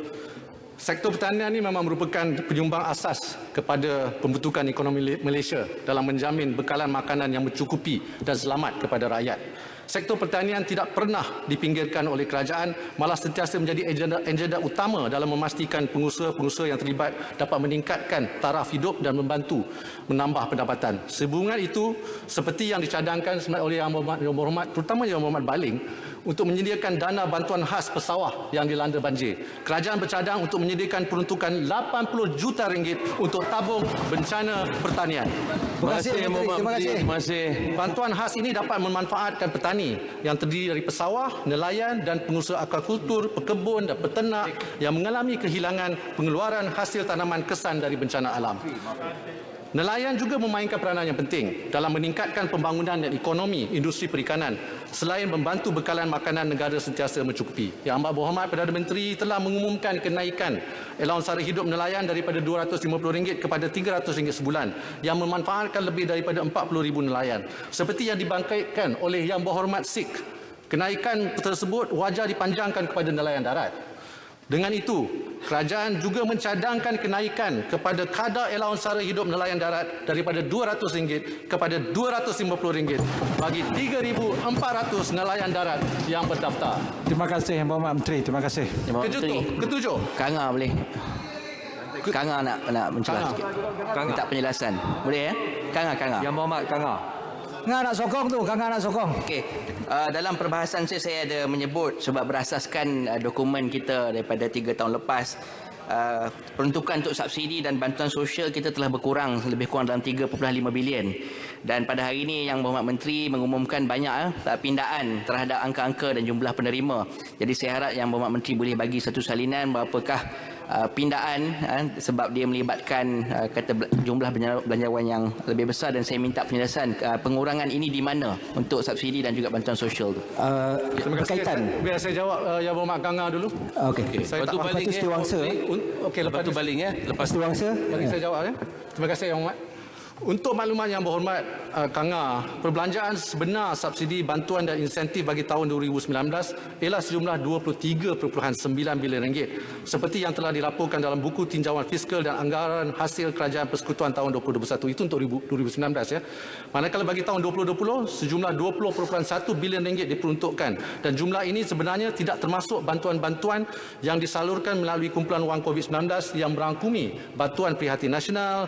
Sektor pertanian ini memang merupakan penyumbang asas kepada pembentukan ekonomi Malaysia dalam menjamin bekalan makanan yang mencukupi dan selamat kepada rakyat. Sektor pertanian tidak pernah dipinggirkan oleh kerajaan, malah sentiasa menjadi agenda utama dalam memastikan pengusaha-pengusaha yang terlibat dapat meningkatkan taraf hidup dan membantu menambah pendapatan. Sehubungan itu, seperti yang dicadangkan oleh Yang Berhormat, terutama Yang Berhormat Baling, untuk menyediakan dana bantuan khas pesawah yang dilanda banjir. Kerajaan bercadang untuk menyediakan peruntukan RM80 juta untuk tabung bencana pertanian. Terima kasih. Bantuan khas ini dapat memanfaatkan petani yang terdiri dari pesawah, nelayan dan pengusaha aquakultur, pekebun dan peternak yang mengalami kehilangan pengeluaran hasil tanaman kesan dari bencana alam. Nelayan juga memainkan peranan yang penting dalam meningkatkan pembangunan dan ekonomi industri perikanan selain membantu bekalan makanan negara sentiasa mencukupi. Yang Amat Berhormat Perdana Menteri telah mengumumkan kenaikan allowance sara hidup nelayan daripada RM250 kepada RM300 sebulan yang memanfaatkan lebih daripada 40,000 nelayan. Seperti yang dibangkitkan oleh Yang Berhormat Sik, kenaikan tersebut wajar dipanjangkan kepada nelayan darat. Dengan itu, kerajaan juga mencadangkan kenaikan kepada kadar allowance sara hidup nelayan darat daripada RM200 kepada RM250 bagi 3,400 nelayan darat yang berdaftar. Terima kasih Yang Berhormat Menteri. Terima kasih. Ketujuh. Kanga boleh. Kanga nak mencelah sikit. Minta penjelasan. Boleh ya? Kanga. Yang Berhormat Kanga. Kanga nak sokong tu. Okey. Dalam perbahasan saya ada menyebut sebab berasaskan dokumen kita daripada 3 tahun lepas, peruntukan untuk subsidi dan bantuan sosial kita telah berkurang lebih kurang dalam 3.5 bilion. Dan pada hari ini Yang Berhormat Menteri mengumumkan banyak pindaan terhadap angka-angka dan jumlah penerima. Jadi saya harap Yang Berhormat Menteri boleh bagi satu salinan berapakah pindaan sebab dia melibatkan jumlah belanjawan yang lebih besar, dan saya minta penjelasan pengurangan ini di mana untuk subsidi dan juga bantuan sosial tu. Terima kasih. Biar saya jawab Yang Berhormat Kanga dulu. Okey. Saya Lepas tu balik Setiauangsa. Okey, lepas tu balik ya. Lepas Setiauangsa. Bagi saya jawab ya. Terima kasih Yang Berhormat. Untuk makluman Yang Berhormat Kanga, perbelanjaan sebenar subsidi, bantuan dan insentif bagi tahun 2019 ialah sejumlah RM23.9 bilion seperti yang telah dilaporkan dalam buku tinjauan fiskal dan anggaran hasil kerajaan persekutuan tahun 2021. Itu untuk 2019 ya. Manakala bagi tahun 2020 sejumlah RM20.1 bilion diperuntukkan, dan jumlah ini sebenarnya tidak termasuk bantuan-bantuan yang disalurkan melalui kumpulan wang COVID-19 yang merangkumi bantuan prihatin nasional,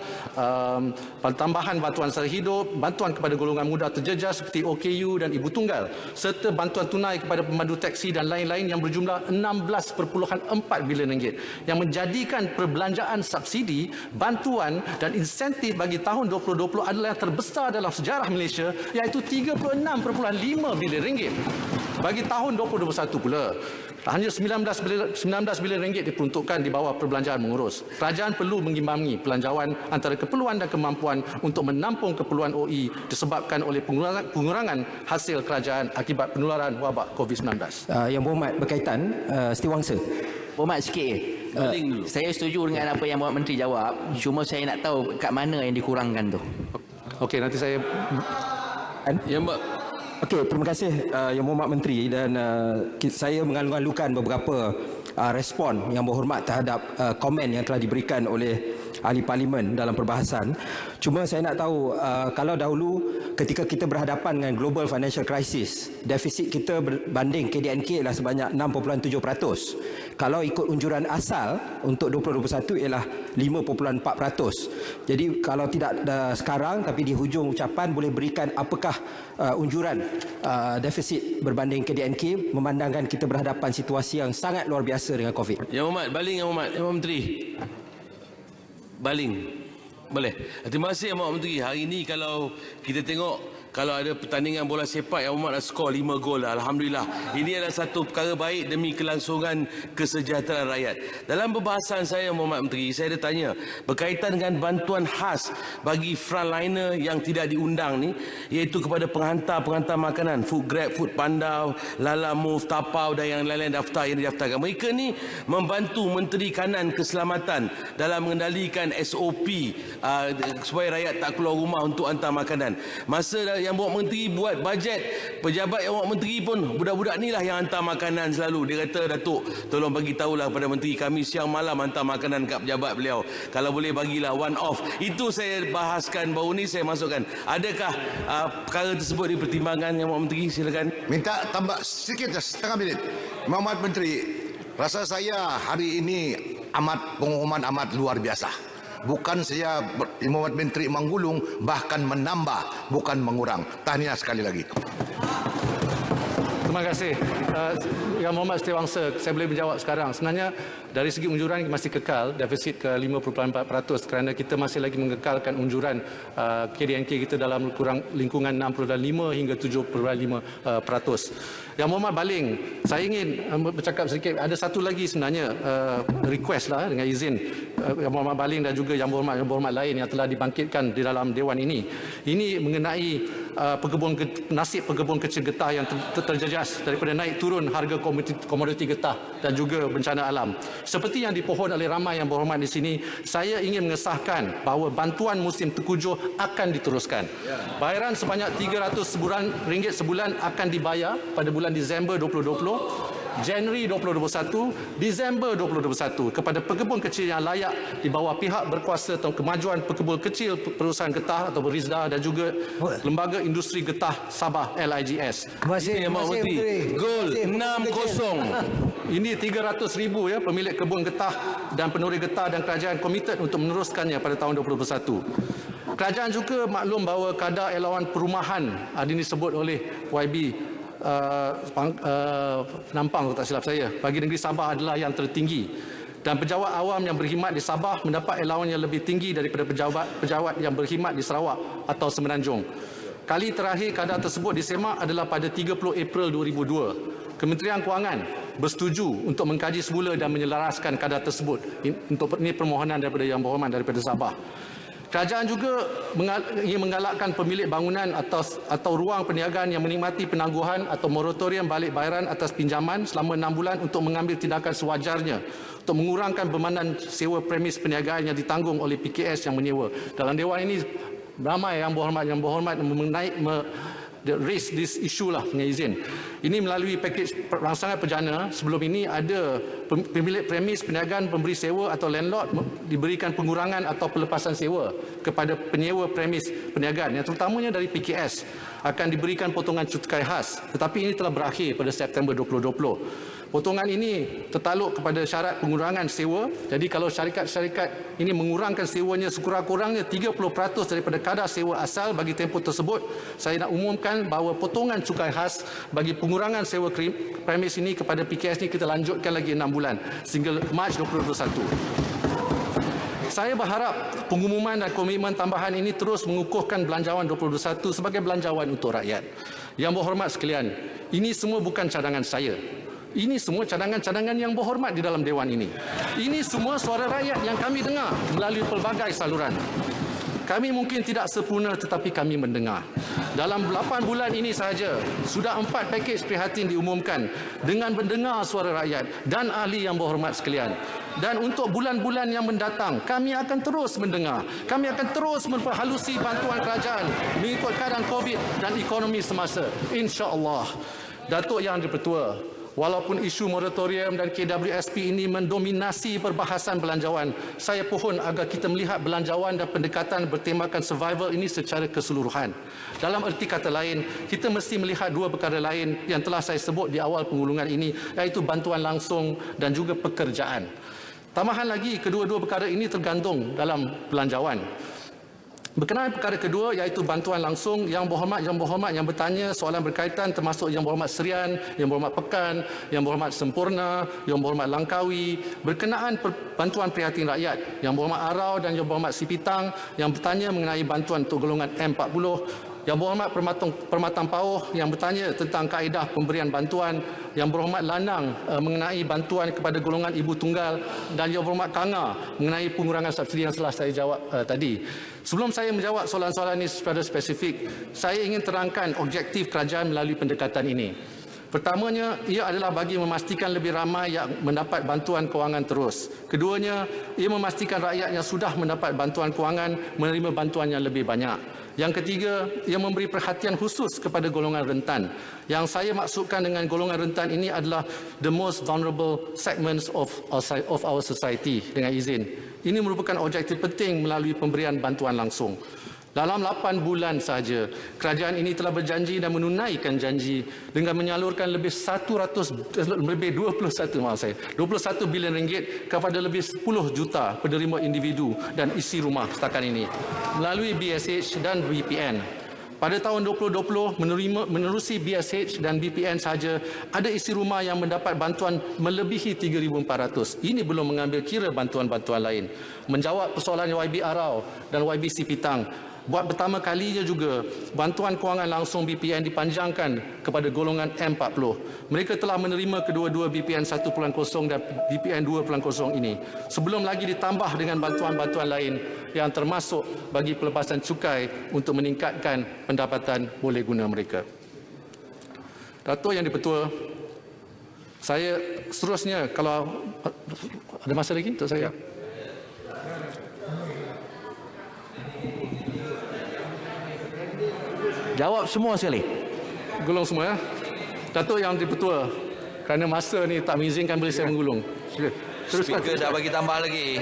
tambahan bantuan sara hidup, bantuan kepada golongan muda terjejas seperti OKU dan ibu tunggal, serta bantuan tunai kepada pemandu teksi dan lain-lain yang berjumlah RM16.4 bilion yang menjadikan perbelanjaan subsidi, bantuan dan insentif bagi tahun 2020 adalah yang terbesar dalam sejarah Malaysia, iaitu RM36.5 bilion. Bagi tahun 2021 pula, hanya RM19 bilion diperuntukkan di bawah perbelanjaan mengurus. Kerajaan perlu mengimbangi pelanjawan antara keperluan dan kemampuan untuk menampung keperluan OE disebabkan oleh pengurangan hasil kerajaan akibat penularan wabak COVID-19. Yang Berhormat berkaitan Setiauangsa. Berhormat sikit. Saya setuju dengan apa Yang Berhormat Menteri jawab. Cuma saya nak tahu kat mana yang dikurangkan tu. Okey, nanti saya... Okey, terima kasih Yang Berhormat Menteri, dan saya mengalu-alukan beberapa respon Yang Berhormat terhadap komen yang telah diberikan oleh ahli parlimen dalam perbahasan. Cuma saya nak tahu, kalau dahulu ketika kita berhadapan dengan global financial crisis, defisit kita berbanding KDNK ialah sebanyak 6.7%. Kalau ikut unjuran asal untuk 2021 ialah 5.4%. Jadi kalau tidak sekarang tapi di hujung ucapan boleh berikan apakah unjuran defisit berbanding KDNK memandangkan kita berhadapan situasi yang sangat luar biasa dengan COVID. Yang Hormat, baling Yang Hormat, Yang Menteri. Baling. Boleh. Terima kasih Yang Menteri. Hari ini kalau kita tengok, kalau ada pertandingan bola sepak yang Umat dah skor 5 gol dah. Alhamdulillah. Ini adalah satu perkara baik demi kelangsungan kesejahteraan rakyat. Dalam perbahasan saya Muhammad Menteri, saya ada tanya berkaitan dengan bantuan khas bagi frontliner yang tidak diundang ni, iaitu kepada penghantar makanan, Food Grab, Food Panda, Lala Move, Tapau dan yang lain-lain daftar yang didaftarkan. Mereka ni membantu Menteri Kanan Keselamatan dalam mengendalikan SOP supaya rakyat tak keluar rumah untuk hantar makanan. Masa yang bawa menteri buat bajet, pejabat yang bawa menteri pun budak-budak ni lah yang hantar makanan selalu. Dia kata, Datuk, tolong bagi tahulah pada menteri, kami siang malam hantar makanan kat pejabat beliau. Kalau boleh bagilah one off. Itu saya bahaskan baru ni, saya masukkan. Adakah perkara tersebut dipertimbangkan yang bawa menteri? Silakan. Minta tambah sedikit, setengah minit. Muhammad Menteri, rasa saya hari ini pengumuman amat luar biasa. Bukan saya Muhammad Menteri menggulung, bahkan menambah, bukan mengurang. Tahniah sekali lagi. Terima kasih. Yang Muhammad Setiawangsa, saya boleh menjawab sekarang. Sebenarnya dari segi unjuran masih kekal defisit ke 5.4% kerana kita masih lagi mengekalkan unjuran KDNK kita dalam lingkungan 6.5 hingga 7.5%. Yang Muhammad Baling, saya ingin bercakap sedikit. Ada satu lagi sebenarnya request lah dengan izin Yang Muhammad Baling dan juga Yang Berhormat lain yang telah dibangkitkan di dalam Dewan ini. Ini mengenai nasib pekebun kecil getah yang terjejas daripada naik turun harga komoditi getah dan juga bencana alam. Seperti yang dipohon oleh ramai yang berhormat di sini, saya ingin mengesahkan bahawa bantuan musim tengkujuh akan diteruskan. Bayaran sebanyak RM300 sebulan akan dibayar pada bulan Disember 2020, Januari 2021, Disember 2021 kepada pekebun kecil yang layak di bawah pihak berkuasa atau kemajuan pekebun kecil Perusahaan Getah atau Berizda dan juga Lembaga Industri Getah Sabah LIGS. Terima kasih Yang Menteri. Gol 6-0. Ini 300,000 ya pemilik kebun getah dan penuri getah dan kerajaan komited untuk meneruskannya pada tahun 2021. Kerajaan juga maklum bahawa kadar elawan perumahan ini disebut oleh YB Penampang tak silap saya bagi negeri Sabah adalah yang tertinggi dan pejabat awam yang berkhidmat di Sabah mendapat elawan yang lebih tinggi daripada pejabat yang berkhidmat di Sarawak atau Semenanjung. Kali terakhir kadar tersebut disemak adalah pada 30 April 2002. Kementerian Kewangan bersetuju untuk mengkaji semula dan menyelaraskan kadar tersebut. Ini permohonan daripada Yang Berhormat daripada Sabah. Kerajaan juga ingin menggalakkan pemilik bangunan atau ruang perniagaan yang menikmati penangguhan atau moratorium balik bayaran atas pinjaman selama 6 bulan untuk mengambil tindakan sewajarnya untuk mengurangkan bebanan sewa premis perniagaan yang ditanggung oleh PKS yang menyewa. Dalam Dewan ini ramai yang berhormat raise this issue lah dengan izin. Ini melalui pakej rangsangan perdana. Sebelum ini ada pemilik premis perniagaan pemberi sewa atau landlord diberikan pengurangan atau pelepasan sewa kepada penyewa premis perniagaan yang terutamanya dari PKS akan diberikan potongan cukai khas. Tetapi ini telah berakhir pada September 2020. Potongan ini tertaluk kepada syarat pengurangan sewa. Jadi kalau syarikat-syarikat ini mengurangkan sewanya sekurang-kurangnya 30% daripada kadar sewa asal bagi tempoh tersebut, saya nak umumkan bahawa potongan cukai khas bagi pengurangan sewa premis ini kepada PKS ini kita lanjutkan lagi 6 bulan sehingga Mac 2021. Saya berharap pengumuman dan komitmen tambahan ini terus mengukuhkan belanjawan 2021 sebagai belanjawan untuk rakyat. Yang berhormat sekalian, ini semua bukan cadangan saya. Ini semua cadangan-cadangan yang berhormat di dalam Dewan ini. Ini semua suara rakyat yang kami dengar melalui pelbagai saluran. Kami mungkin tidak sempurna tetapi kami mendengar. Dalam 8 bulan ini sahaja, sudah 4 pakej prihatin diumumkan dengan mendengar suara rakyat dan ahli yang berhormat sekalian. Dan untuk bulan-bulan yang mendatang, kami akan terus mendengar. Kami akan terus memperhalusi bantuan kerajaan mengikut keadaan COVID dan ekonomi semasa. InsyaAllah. Datuk Yang Dipertua, Walaupun isu moratorium dan KWSP ini mendominasi perbahasan belanjawan, saya pohon agar kita melihat belanjawan dan pendekatan bertemakan survival ini secara keseluruhan. Dalam erti kata lain, kita mesti melihat dua perkara lain yang telah saya sebut di awal pengulungan ini, iaitu bantuan langsung dan juga pekerjaan. Tambahan lagi, kedua-dua perkara ini tergantung dalam belanjawan. Berkenaan perkara kedua iaitu bantuan langsung, Yang Berhormat yang bertanya soalan berkaitan termasuk Yang Berhormat Serian, Yang Berhormat Pekan, Yang Berhormat Sempurna, Yang Berhormat Langkawi berkenaan bantuan prihatin rakyat. Yang Berhormat Arau dan Yang Berhormat Sipitang yang bertanya mengenai bantuan untuk golongan M40. Yang Berhormat Permatang Pauh yang bertanya tentang kaedah pemberian bantuan. Yang Berhormat Lanang mengenai bantuan kepada golongan ibu tunggal, dan Yang Berhormat Kanga mengenai pengurangan subsidi yang telah saya jawab tadi. Sebelum saya menjawab soalan-soalan ini secara spesifik, saya ingin terangkan objektif kerajaan melalui pendekatan ini. Pertamanya, ia adalah bagi memastikan lebih ramai yang mendapat bantuan kewangan terus. Keduanya, ia memastikan rakyat yang sudah mendapat bantuan kewangan menerima bantuan yang lebih banyak. Yang ketiga, ia memberi perhatian khusus kepada golongan rentan. Yang saya maksudkan dengan golongan rentan ini adalah the most vulnerable segments of our society, dengan izin. Ini merupakan objektif penting melalui pemberian bantuan langsung. Dalam 8 bulan sahaja, kerajaan ini telah berjanji dan menunaikan janji dengan menyalurkan lebih 21 bilion ringgit kepada lebih 10 juta penerima individu dan isi rumah setakat ini melalui BSH dan BPN. Pada tahun 2020, menerusi BSH dan BPN sahaja, ada isi rumah yang mendapat bantuan melebihi 3,400. Ini belum mengambil kira bantuan-bantuan lain. Menjawab persoalan YB Arau dan YB Sipitang, buat pertama kalinya juga, bantuan kewangan langsung BPN dipanjangkan kepada golongan M40. Mereka telah menerima kedua-dua BPN 1.0 dan BPN 2.0 ini. Sebelum lagi ditambah dengan bantuan-bantuan lain yang termasuk bagi pelepasan cukai untuk meningkatkan pendapatan boleh guna mereka. Datuk Yang di-Pertua, saya seterusnya, kalau ada masa lagi untuk saya. Jawab semua sekali. Gulung semua ya. Datuk Yang di-Pertua, kerana masa ni tak mengizinkan boleh saya menggulung. Teruskan. Speaker dah bagi tambah lagi.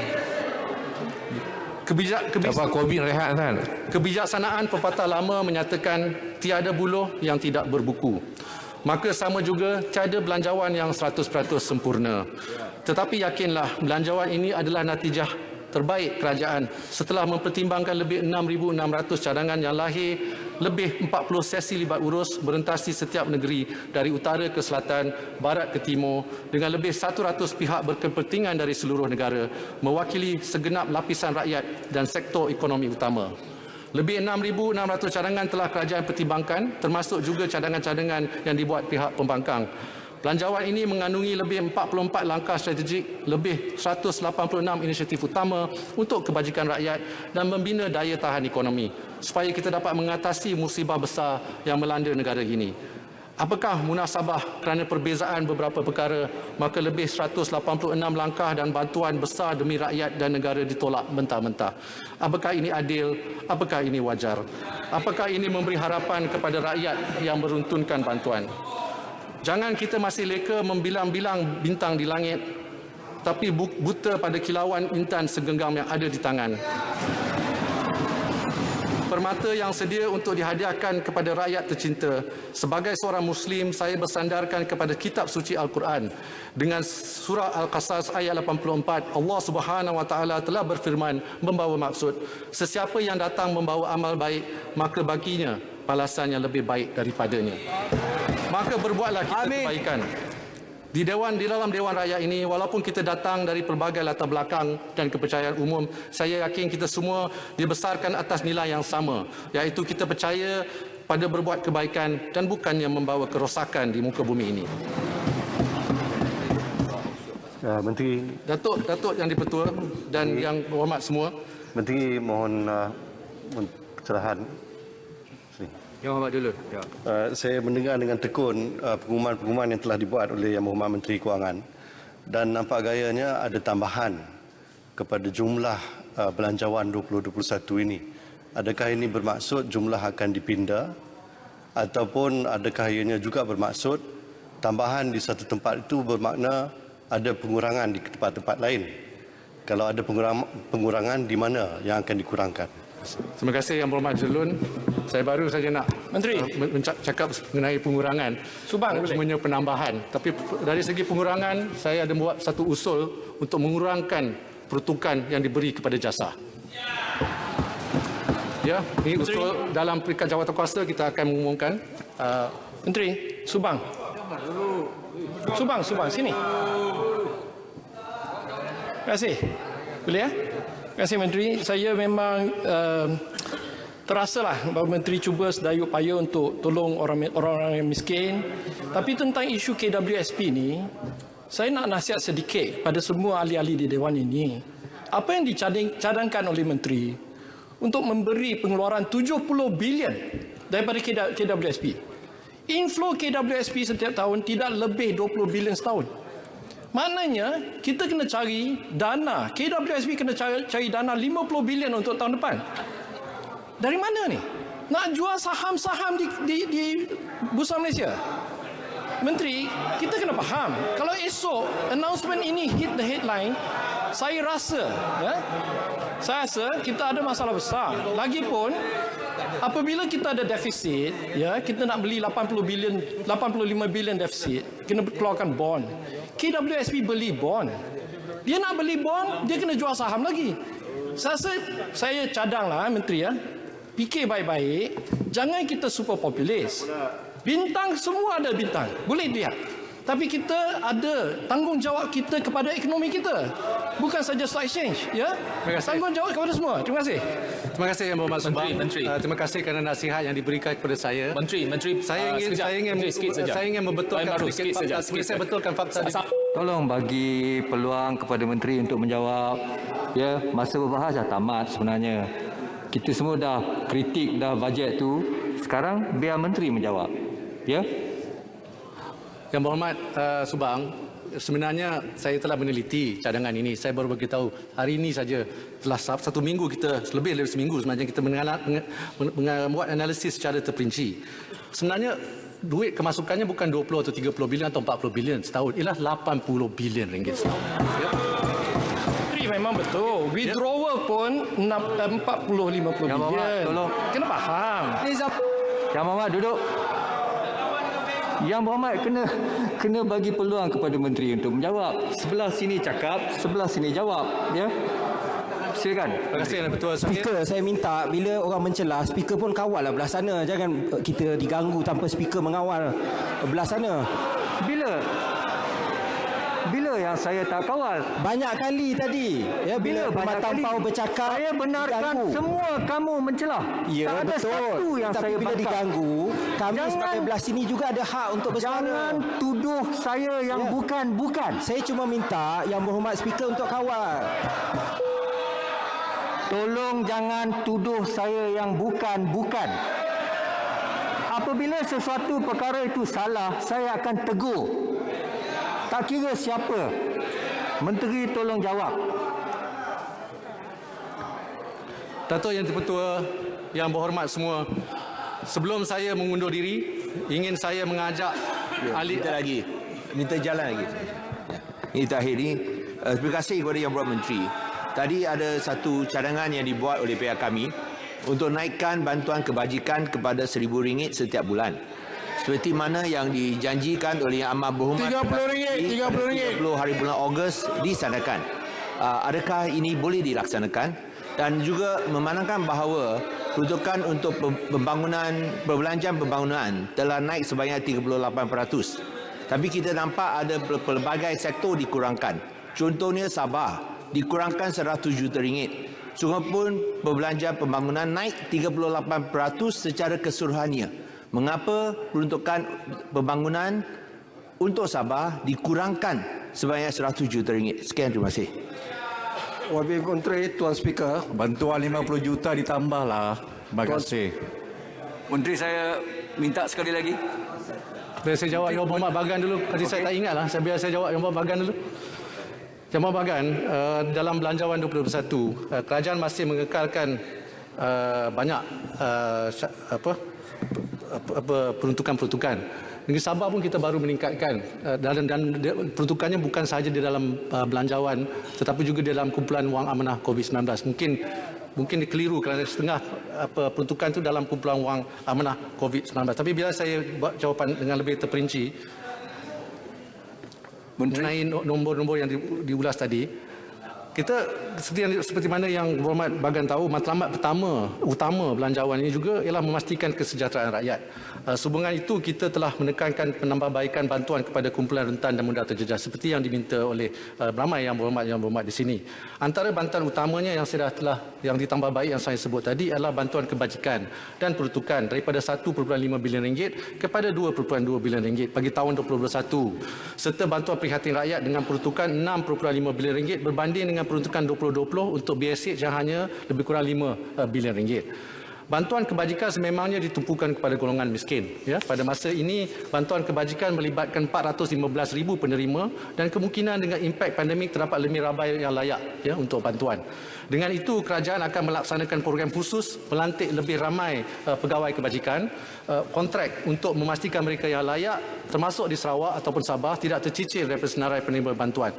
Kebijaksanaan pepatah lama menyatakan tiada buluh yang tidak berbuku. Maka sama juga tiada belanjawan yang 100% sempurna. Tetapi yakinlah belanjawan ini adalah natijah terbaik kerajaan setelah mempertimbangkan lebih 6,600 cadangan yang lahir, lebih 40 sesi libat urus berentasi setiap negeri dari utara ke selatan, barat ke timur, dengan lebih 100 pihak berkepentingan dari seluruh negara, mewakili segenap lapisan rakyat dan sektor ekonomi utama. Lebih 6,600 cadangan telah kerajaan pertimbangkan, termasuk juga cadangan-cadangan yang dibuat pihak pembangkang. Belanjawan ini mengandungi lebih 44 langkah strategik, lebih 186 inisiatif utama untuk kebajikan rakyat dan membina daya tahan ekonomi supaya kita dapat mengatasi musibah besar yang melanda negara ini. Apakah munasabah kerana perbezaan beberapa perkara, maka lebih 186 langkah dan bantuan besar demi rakyat dan negara ditolak mentah-mentah? Apakah ini adil? Apakah ini wajar? Apakah ini memberi harapan kepada rakyat yang meruntunkan bantuan? Jangan kita masih leka membilang-bilang bintang di langit, tapi buta pada kilauan intan segenggam yang ada di tangan. Permata yang sedia untuk dihadiahkan kepada rakyat tercinta. Sebagai seorang Muslim, saya bersandarkan kepada kitab suci Al-Quran. Dengan surah Al-Qasas ayat 84, Allah Subhanahu Wa Taala telah berfirman membawa maksud, sesiapa yang datang membawa amal baik, maka baginya balasan yang lebih baik daripadanya. Maka berbuatlah kita kebaikan. Di dalam Dewan Rakyat ini, walaupun kita datang dari pelbagai latar belakang dan kepercayaan umum, saya yakin kita semua dibesarkan atas nilai yang sama, iaitu kita percaya pada berbuat kebaikan dan bukannya membawa kerosakan di muka bumi ini. Menteri, Datuk Yang di-Pertua dan Yang Berhormat semua. Menteri mohon pencerahan. Yang Berhormat dulu. Ya. Saya mendengar dengan tekun pengumuman-pengumuman yang telah dibuat oleh Yang Berhormat Menteri Kewangan, dan nampak gayanya ada tambahan kepada jumlah belanjawan 2021 ini. Adakah ini bermaksud jumlah akan dipindah, ataupun adakah ianya juga bermaksud tambahan di satu tempat itu bermakna ada pengurangan di tempat-tempat lain. Kalau ada pengurangan, di mana yang akan dikurangkan? Terima kasih Yang Berhormat Jelun. Saya baru saja nak Menteri cakap mengenai pengurangan. Semuanya penambahan. Tapi dari segi pengurangan, saya ada buat satu usul untuk mengurangkan peruntukan yang diberi kepada jasa. Ya, ini usul dalam peringkat jawatankuasa kita akan mengumumkan. Menteri, Subang, sini. Terima kasih. Boleh ya? Terima kasih Menteri. Saya memang terasalah bahawa Menteri cuba sedaya upaya untuk tolong orang-orang yang miskin. Tapi tentang isu KWSP ni, saya nak nasihat sedikit pada semua ahli-ahli di Dewan ini. Apa yang dicadangkan oleh Menteri untuk memberi pengeluaran 70 bilion daripada KWSP. Inflow KWSP setiap tahun tidak lebih 20 bilion setahun. Maknanya kita kena cari dana, KWSP kena cari dana 50 bilion untuk tahun depan. Dari mana ni? Nak jual saham-saham di Bursa Malaysia? Menteri, kita kena faham. Kalau esok announcement ini hit the headline, saya rasa kita ada masalah besar. Lagipun apabila kita ada defisit, kita nak beli 85 bilion defisit, kena keluarkan bond. KWSP beli bond. Dia nak beli bond, dia kena jual saham lagi. Saya cadanglah Menteri fikir baik-baik, jangan kita super populis. Bintang semua ada bintang, boleh lihat. Tapi kita ada tanggungjawab kita kepada ekonomi kita. Bukan saja stock exchange, Tanggungjawab kepada semua. Terima kasih. Terima kasih Yang Berhormat Subang. Terima kasih kerana nasihat yang diberikan kepada saya. Menteri, saya ingin membetulkan saya betulkan fakta. Tolong bagi peluang kepada Menteri untuk menjawab. Masa berbahas dah tamat sebenarnya. Kita semua dah kritik dah bajet tu. Sekarang biar Menteri menjawab. Yang Berhormat Subang, sebenarnya saya telah meneliti cadangan ini. Saya baru beritahu hari ini saja, telah satu minggu kita, lebih dari seminggu sebenarnya kita membuat analisis secara terperinci. Sebenarnya duit kemasukannya bukan 20 atau 30 bilion atau 40 bilion setahun, ialah 80 bilion ringgit setahun. Memang betul. Withdrawal pun 40-50 bilion. Tolong. Kena faham. Yang Berhormat duduk. Yang Berhormat kena bagi peluang kepada Menteri untuk menjawab. Sebelah sini cakap, sebelah sini jawab. Silakan. Terima kasih Ketua Speaker, saya minta bila orang mencelah, speaker pun kawal lah belah sana. Jangan kita diganggu tanpa speaker mengawal belah sana. Bila yang saya tak kawal? Banyak kali tadi. Bila Pematang Pau bercakap, saya benarkan semua kamu mencelah. Ya, tak ada betul. satu yang tapi saya bila bakar. Diganggu, kami sebagai belah sini juga ada hak untuk bersuara. Jangan tuduh saya yang bukan-bukan. Saya cuma minta Yang Berhormat speaker untuk kawal. Tolong jangan tuduh saya yang bukan-bukan. Apabila sesuatu perkara itu salah, saya akan tegur. Tak kira siapa. Menteri tolong jawab. Datuk Yang Dipertua, Yang Berhormat semua, sebelum saya mengundur diri, ingin saya mengajak ahli minta jalan lagi. Ini terakhir ni, terima kasih kepada Yang Berhormat Menteri. Tadi ada satu cadangan yang dibuat oleh pihak kami untuk naikkan bantuan kebajikan kepada RM1,000 setiap bulan. Seperti mana yang dijanjikan oleh Yang Amat Berhormat RM30. 30 hari bulan Ogos disanakan. Adakah ini boleh dilaksanakan? Dan juga memandangkan bahawa peruntukan untuk perbelanjaan pembangunan telah naik sebanyak 38%. Tapi kita nampak ada pelbagai sektor dikurangkan. Contohnya Sabah dikurangkan RM100 juta. Sungguhpun perbelanjaan pembangunan naik 38% secara keseluruhannya. Mengapa peruntukan pembangunan untuk Sabah dikurangkan sebanyak RM100 juta? Sekian, terima kasih. Wakil Menteri, Tuan Speaker, bantuan 50 juta ditambahlah. Terima kasih. Menteri, saya minta sekali lagi. Biar saya jawab Yang Berhormat Bagan dulu. Tadi saya tak ingat lah. Biar saya jawab Yang Berhormat Bagan dulu. Yang Berhormat Bagan, dalam Belanjawan 2021, kerajaan masih mengekalkan banyak peruntukan-peruntukan. Negeri Sabah pun kita baru meningkatkan dan peruntukannya bukan sahaja di dalam belanjawan tetapi juga di dalam kumpulan wang amanah COVID-19. Mungkin dikeliru kerana setengah peruntukan itu dalam kumpulan wang amanah COVID-19. Tapi bila saya buat jawapan dengan lebih terperinci mengenai nombor-nombor yang diulas tadi, kita seperti mana yang Berhormat Bagan tahu, matlamat utama belanjawan ini juga ialah memastikan kesejahteraan rakyat. Sehubungan itu kita telah menekankan penambahbaikan bantuan kepada kumpulan rentan dan mudah terjejas seperti yang diminta oleh ramai yang berhormat di sini. Antara bantuan utamanya yang ditambah baik yang saya sebut tadi adalah bantuan kebajikan dan peruntukan daripada 1.5 bilion ringgit kepada 2.2 bilion ringgit bagi tahun 2021 serta bantuan prihatin rakyat dengan peruntukan 6.5 bilion ringgit berbanding dengan peruntukan 2020 untuk BSH yang hanya lebih kurang 5 bilion ringgit. Bantuan kebajikan sememangnya ditumpukan kepada golongan miskin. Ya, pada masa ini, bantuan kebajikan melibatkan 415,000 penerima dan kemungkinan dengan impak pandemik terdapat lebih ramai yang layak ya, untuk bantuan. Dengan itu, kerajaan akan melaksanakan program khusus melantik lebih ramai pegawai kebajikan, kontrak untuk memastikan mereka yang layak termasuk di Sarawak ataupun Sabah tidak tercicir daripada senarai penerima bantuan.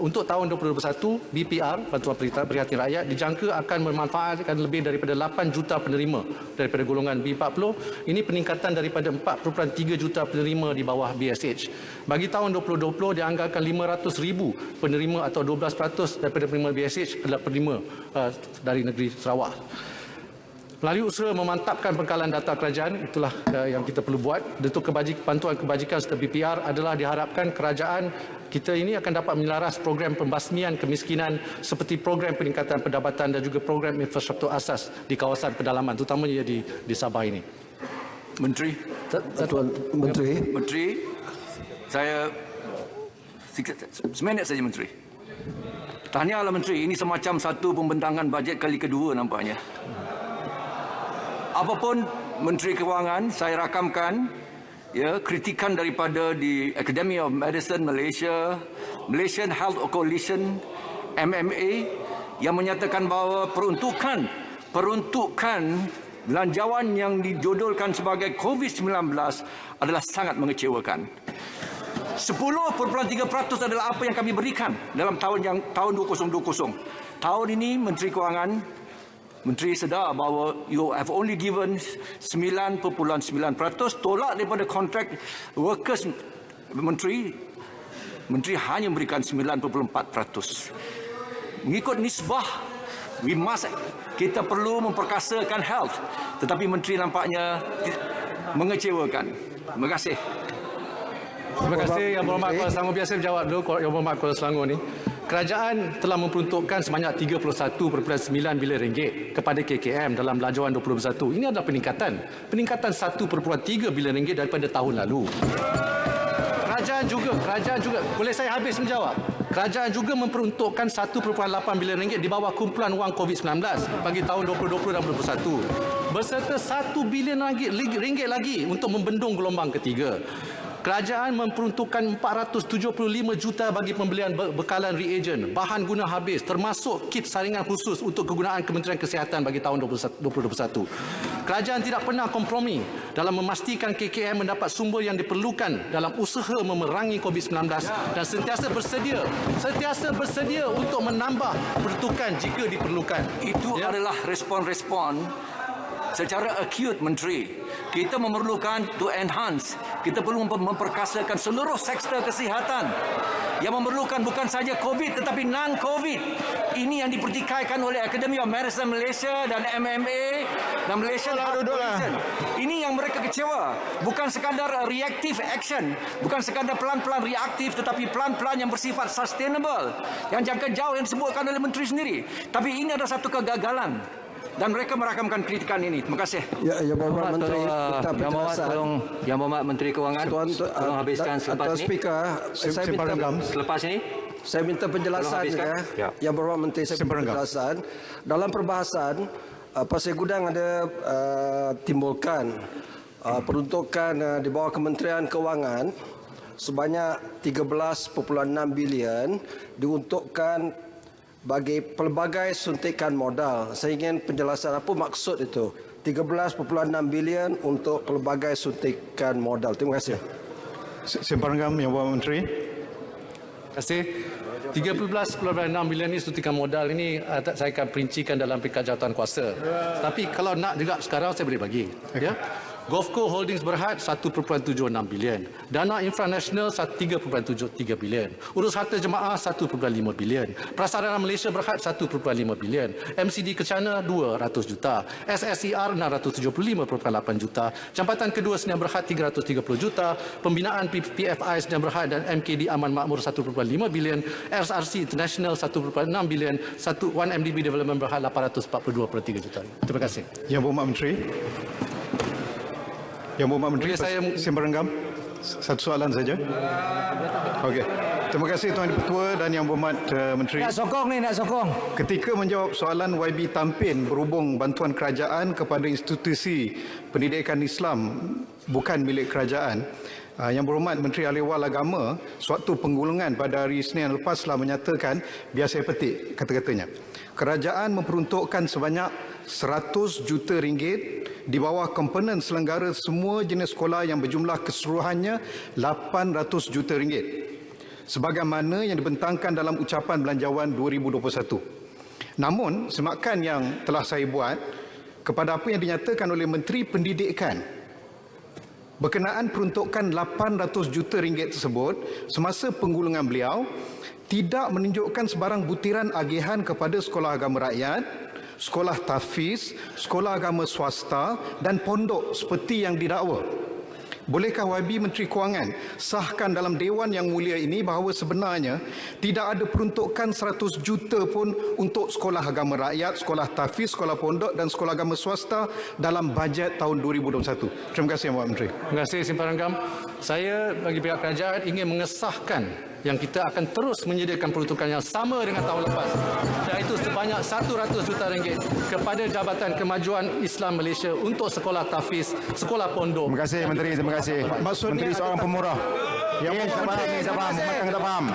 Untuk tahun 2021, BPR, Bantuan Prihatin Rakyat, dijangka akan memanfaatkan lebih daripada 8 juta penerima daripada golongan B40. Ini peningkatan daripada 4.3 juta penerima di bawah BSH. Bagi tahun 2020, dianggarkan 500,000 penerima atau 12% daripada penerima BSH adalah penerima dari negeri Sarawak. Melalui usaha memantapkan pengkalan data kerajaan, itulah yang kita perlu buat. Bentuk bantuan kebajikan serta BPR adalah diharapkan kerajaan kita ini akan dapat menyelaras program pembasmian kemiskinan seperti program peningkatan pendapatan dan juga program infrastruktur asas di kawasan pedalaman, terutamanya di Sabah ini. Menteri. Tuan Menteri. Menteri, saya seminit saja Menteri. Tahniahlah Menteri, ini semacam satu pembentangan bajet kali kedua nampaknya. Apapun Menteri Kewangan, saya rakamkan ya, kritikan daripada di Academy of Medicine Malaysia, Malaysian Health Coalition, MMA, yang menyatakan bahawa peruntukan belanjawan yang dijodolkan sebagai COVID-19 adalah sangat mengecewakan. 10.3% adalah apa yang kami berikan dalam tahun 2020. Tahun ini Menteri Kewangan, Menteri sedar bahawa you have only given 9.9%, tolak daripada kontrak workers. Menteri hanya memberikan 9.4%. Mengikut nisbah, kita perlu memperkasakan health, tetapi Menteri nampaknya mengecewakan. Terima kasih. Terima kasih Yang Berhormat Kuala Selangor. Biasa menjawab dulu Yang Berhormat Kuala Selangor ni. Kerajaan telah memperuntukkan sebanyak 31.9 bilion ringgit kepada KKM dalam belanjawan 2021. Ini adalah peningkatan 1.3 bilion ringgit daripada tahun lalu. Kerajaan juga, boleh saya habis menjawab? Kerajaan juga memperuntukkan 1.8 bilion ringgit di bawah kumpulan wang COVID-19 bagi tahun 2020 dan 2021. Berserta 1 bilion ringgit lagi untuk membendung gelombang ketiga. Kerajaan memperuntukkan 475 juta bagi pembelian bekalan reagen, bahan guna habis termasuk kit saringan khusus untuk kegunaan Kementerian Kesihatan bagi tahun 2021. Kerajaan tidak pernah kompromi dalam memastikan KKM mendapat sumber yang diperlukan dalam usaha memerangi COVID-19 dan sentiasa bersedia untuk menambah peruntukan jika diperlukan. Itu adalah respon-respon secara akut Menteri. Kita memerlukan to enhance. Kita perlu memperkasakan seluruh sektor kesihatan yang memerlukan bukan saja COVID tetapi non-COVID. Ini yang dipertikaikan oleh Academy of Medicine Malaysia dan MMA dan Malaysian Health Coalition. Ini yang mereka kecewa. Bukan sekadar reactive action, bukan sekadar pelan-pelan reaktif tetapi pelan-pelan yang bersifat sustainable. Yang jangka jauh yang disebutkan oleh Menteri sendiri. Tapi ini adalah satu kegagalan. Dan mereka merakamkan kritikan ini. Terima kasih. Ya, Berhormat Menteri, Yang Berhormat Menteri Kewangan, tolong habiskan selepas ini. Speaker, selepas ini. Saya minta penjelasan ya. Yang Berhormat Menteri, saya minta penjelasan. Dalam perbahasan, Pasir Gudang ada timbulkan peruntukan di bawah Kementerian Kewangan sebanyak 13.6 bilion diuntukkan bagi pelbagai suntikan modal. Saya ingin penjelasan apa maksud itu. 13.6 bilion untuk pelbagai suntikan modal. Terima kasih. Simpananggam Yang Berhormat Menteri. Terima kasih. 13.6 bilion ini suntikan modal ini saya akan perincikan dalam peringkat jawatan kuasa. Tapi kalau nak juga sekarang saya boleh bagi. Ya. Golfco Holdings Berhad 1.76 bilion. Dana Infranasional 3.73 bilion. Urus Harta Jemaah 1.5 bilion. Prasarana Malaysia Berhad 1.5 bilion. MCD Kencana 200 juta. SSCR 675.8 juta. Jambatan Kedua Sdn Berhad 330 juta. Pembinaan PFI Sdn Berhad dan MKD Aman Makmur 1.5 bilion. SRC International 1.6 bilion. 1MDB Development Berhad 842.3 juta. Terima kasih. Yang Berhormat Menteri. Yang Berhormat Menteri, Simpananggam. Satu soalan saja. Okey. Terima kasih Tuan Ketua dan Yang Berhormat Menteri. Nak sokong ni, nak sokong. Ketika menjawab soalan YB Tampin berhubung bantuan kerajaan kepada institusi pendidikan Islam bukan milik kerajaan, Yang Berhormat Menteri Ahli-Wal Agama sewaktu penggulungan pada hari Isnin lepas telah menyatakan, biar saya petik kata-katanya, kerajaan memperuntukkan sebanyak 100 juta ringgit di bawah komponen selenggara semua jenis sekolah yang berjumlah keseluruhannya 800 juta ringgit sebagaimana yang dibentangkan dalam ucapan belanjawan 2021. Namun, semakan yang telah saya buat kepada apa yang dinyatakan oleh Menteri Pendidikan berkenaan peruntukan 800 juta ringgit tersebut semasa penggulungan beliau tidak menunjukkan sebarang butiran agihan kepada sekolah agama rakyat, sekolah tahfiz, sekolah agama swasta dan pondok seperti yang didakwa. Bolehkah YB Menteri Kewangan sahkan dalam Dewan Yang Mulia ini bahawa sebenarnya tidak ada peruntukan 100 juta pun untuk sekolah agama rakyat, sekolah tahfiz, sekolah pondok dan sekolah agama swasta dalam bajet tahun 2021. Terima kasih Yang Berhormat Menteri. Terima kasih Simpananggam. Saya bagi pihak kerajaan ingin mengesahkan yang kita akan terus menyediakan peruntukan yang sama dengan tahun lepas, iaitu sebanyak 100 juta ringgit kepada Jabatan Kemajuan Islam Malaysia untuk sekolah tahfiz, sekolah pondok. Terima kasih Menteri, terima kasih. Menteri seorang pemurah. Yang tak faham, tak faham.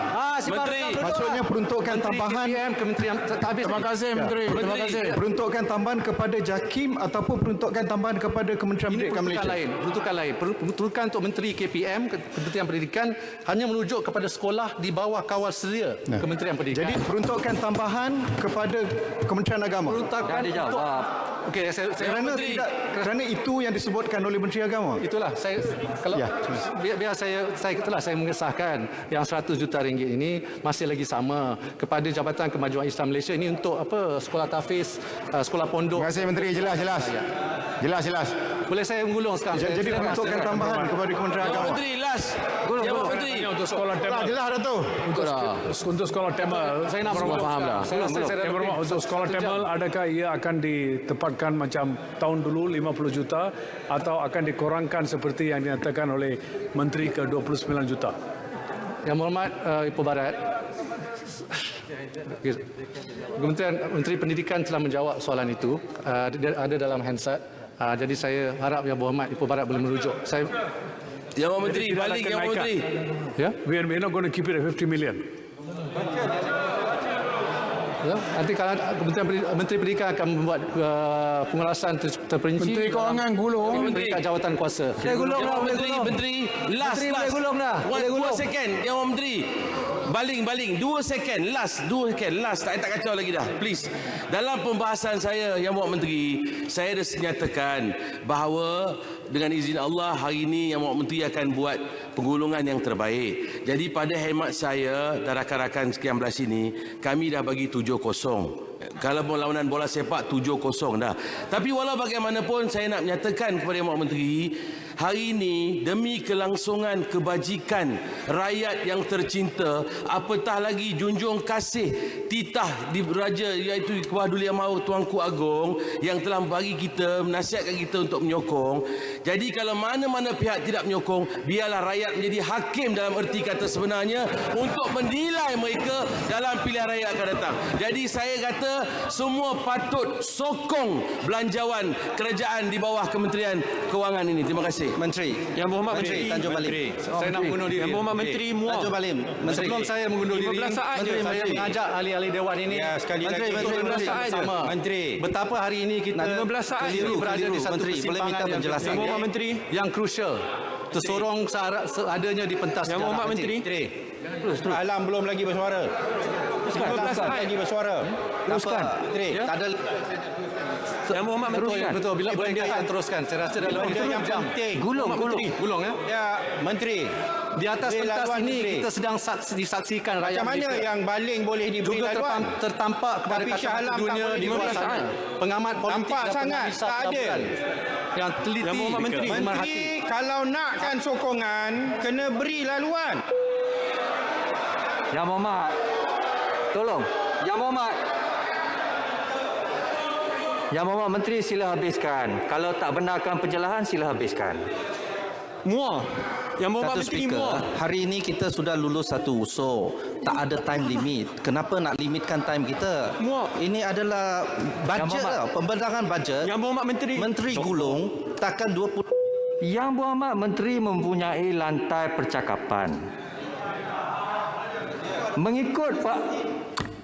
Menteri, maksudnya peruntukan tambahan Kementerian Tahfiz. Terima kasih Menteri. Terima kasih. Peruntukan tambahan kepada JAKIM ataupun peruntukan tambahan kepada Kementerian Pendidikan Malaysia. Peruntukan lain. Peruntukan untuk Menteri KPM, Kementerian Pendidikan, hanya merujuk kepada sekolah di bawah kawal sedia Kementerian Pendidikan. Jadi peruntukan tambahan kepada Kementerian Agama. Peruntukan untuk okey, kerana itu yang disebutkan oleh Menteri Agama. Itulah saya kalau biar saya mengesahkan yang 100 juta ringgit ini masih lagi sama kepada Jabatan Kemajuan Islam Malaysia ini untuk apa? Sekolah tahfiz, sekolah pondok. Terima kasih Menteri, jelas. Boleh saya menggulung sekarang? Jadi peruntukan tambahan kepada Kementerian Agama. Menteri last. Menteri untuk sekolah Tamil. Jelas Dato'. Untuk sekolah Tamil. Saya nak faham dah. Untuk sekolah Tamil, adakah ia akan ditempatkan macam tahun dulu 50 juta atau akan dikurangkan seperti yang dinyatakan oleh Menteri ke 29 juta? Yang Berhormat Ipoh Barat, Menteri Pendidikan telah menjawab soalan itu, ada dalam Hansard. Jadi saya harap Yang Berhormat Ipoh Barat boleh merujuk. Yang Menteri balik Yang Menteri. Ya, we are not going to keep it at 50 million. Ya, nanti kalau Menteri Pendidikan akan membuat pengulasan terperinci. Menteri Kewangan gulung. Menteri Jawatan Kuasa. Menteri last. Dua second Yang Menteri. Baling 2 second last tak kacau lagi dah, please. Dalam pembahasan saya Yang Berhormat Menteri, saya dah nyatakan bahawa dengan izin Allah hari ini Yang Berhormat Menteri akan buat penggulungan yang terbaik. Jadi pada hemat saya dan rakan-rakan sekian belas ini, kami dah bagi 7-0. Kalau perlawanan bola sepak 7-0 dah. Tapi walau bagaimanapun saya nak menyatakan kepada Yang Berhormat Menteri, hari ini demi kelangsungan kebajikan rakyat yang tercinta, apatah lagi junjung kasih titah di Raja iaitu Kebah Duli Yang Maha Tuanku Agong yang telah bagi kita, menasihatkan kita untuk menyokong. Jadi kalau mana-mana pihak tidak menyokong, biarlah rakyat menjadi hakim dalam erti kata sebenarnya untuk menilai mereka dalam pilihan raya akan datang. Jadi saya kata semua patut sokong belanjawan kerajaan di bawah Kementerian Kewangan ini. Terima kasih. Menteri. Yang Berhormat Menteri Tanjung Balim. Saya nak mengundur diri. Yang Berhormat Menteri Muar. Tanjung Balim. Sebelum saya mengundur diri, 15 saat je saya mengajak ahli-ahli Dewan ini sekali lagi bersama. Menteri. Betapa hari ini kita 15 saat berada di satu Menteri. Boleh minta penjelasan yang crucial. tersorong seadanya di pentas Yang Berhormat Menteri. Alam belum lagi bersuara. 15 lagi bersuara. Teruskan. Menteri, tak ada Yang Berhormat Menteri. Betul. Bila benda yang teruskan. Saya rasa dalam benda yang penting. Gulung ya. Ya, Menteri. Di atas pentas ini kita sedang disaksikan rakyat Macam mana Malaysia. yang baling boleh diberi juga laluan? tertampak kepada Tapi Shah kata Alam dunia tak boleh di luar diberi. sana. Pengamat politik Nampak dan sangat penganalisa tak adil. perlawanan yang teliti. Yang Berhormat Menteri. Menteri kalau nakkan sokongan kena beri laluan. Yang Berhormat, tolong. Yang Berhormat. Yang Berhormat Menteri, sila habiskan. Kalau tak benarkan pencerahan, sila habiskan. Muar. Yang Berhormat Dato' Menteri Speaker, muar. hari ini kita sudah lulus satu usul. Tak ada time limit. Kenapa nak limitkan time kita? Ini adalah bajet lah, pembentangan bajet. Yang Berhormat Menteri. Menteri Gulung takkan 20... Yang Berhormat Menteri mempunyai lantai percakapan.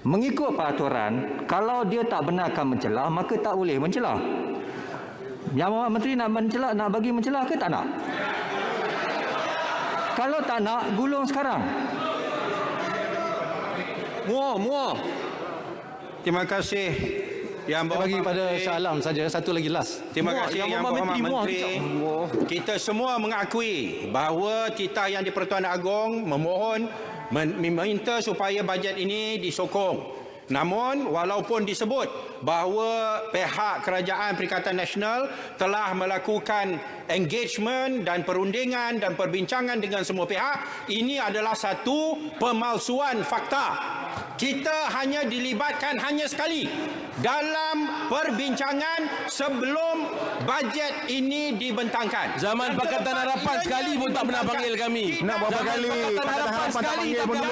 Mengikut peraturan, kalau dia tak benarkan mencelah, maka tak boleh mencelah. Yang Berhormat Menteri nak mencelah, nak bagi mencelah ke tak nak? Kalau tak nak, gulung sekarang. Muar. Terima kasih. Yang bagi pada Shah Alam saja. Satu lagi last. Terima kasih Yang Berhormat Menteri. Kita semua mengakui bahawa kita yang di Pertuan Agong memohon meminta supaya bajet ini disokong. Namun walaupun disebut bahawa pihak Kerajaan Perikatan Nasional telah melakukan engagement dan perundingan dan perbincangan dengan semua pihak, ini adalah satu pemalsuan fakta. Kita hanya dilibatkan hanya sekali dalam perbincangan sebelum bajet ini dibentangkan. Zaman Pakatan Harapan sekali pun tak pernah panggil kami. Nak berapa kali Pakatan Harapan sekali tak pernah.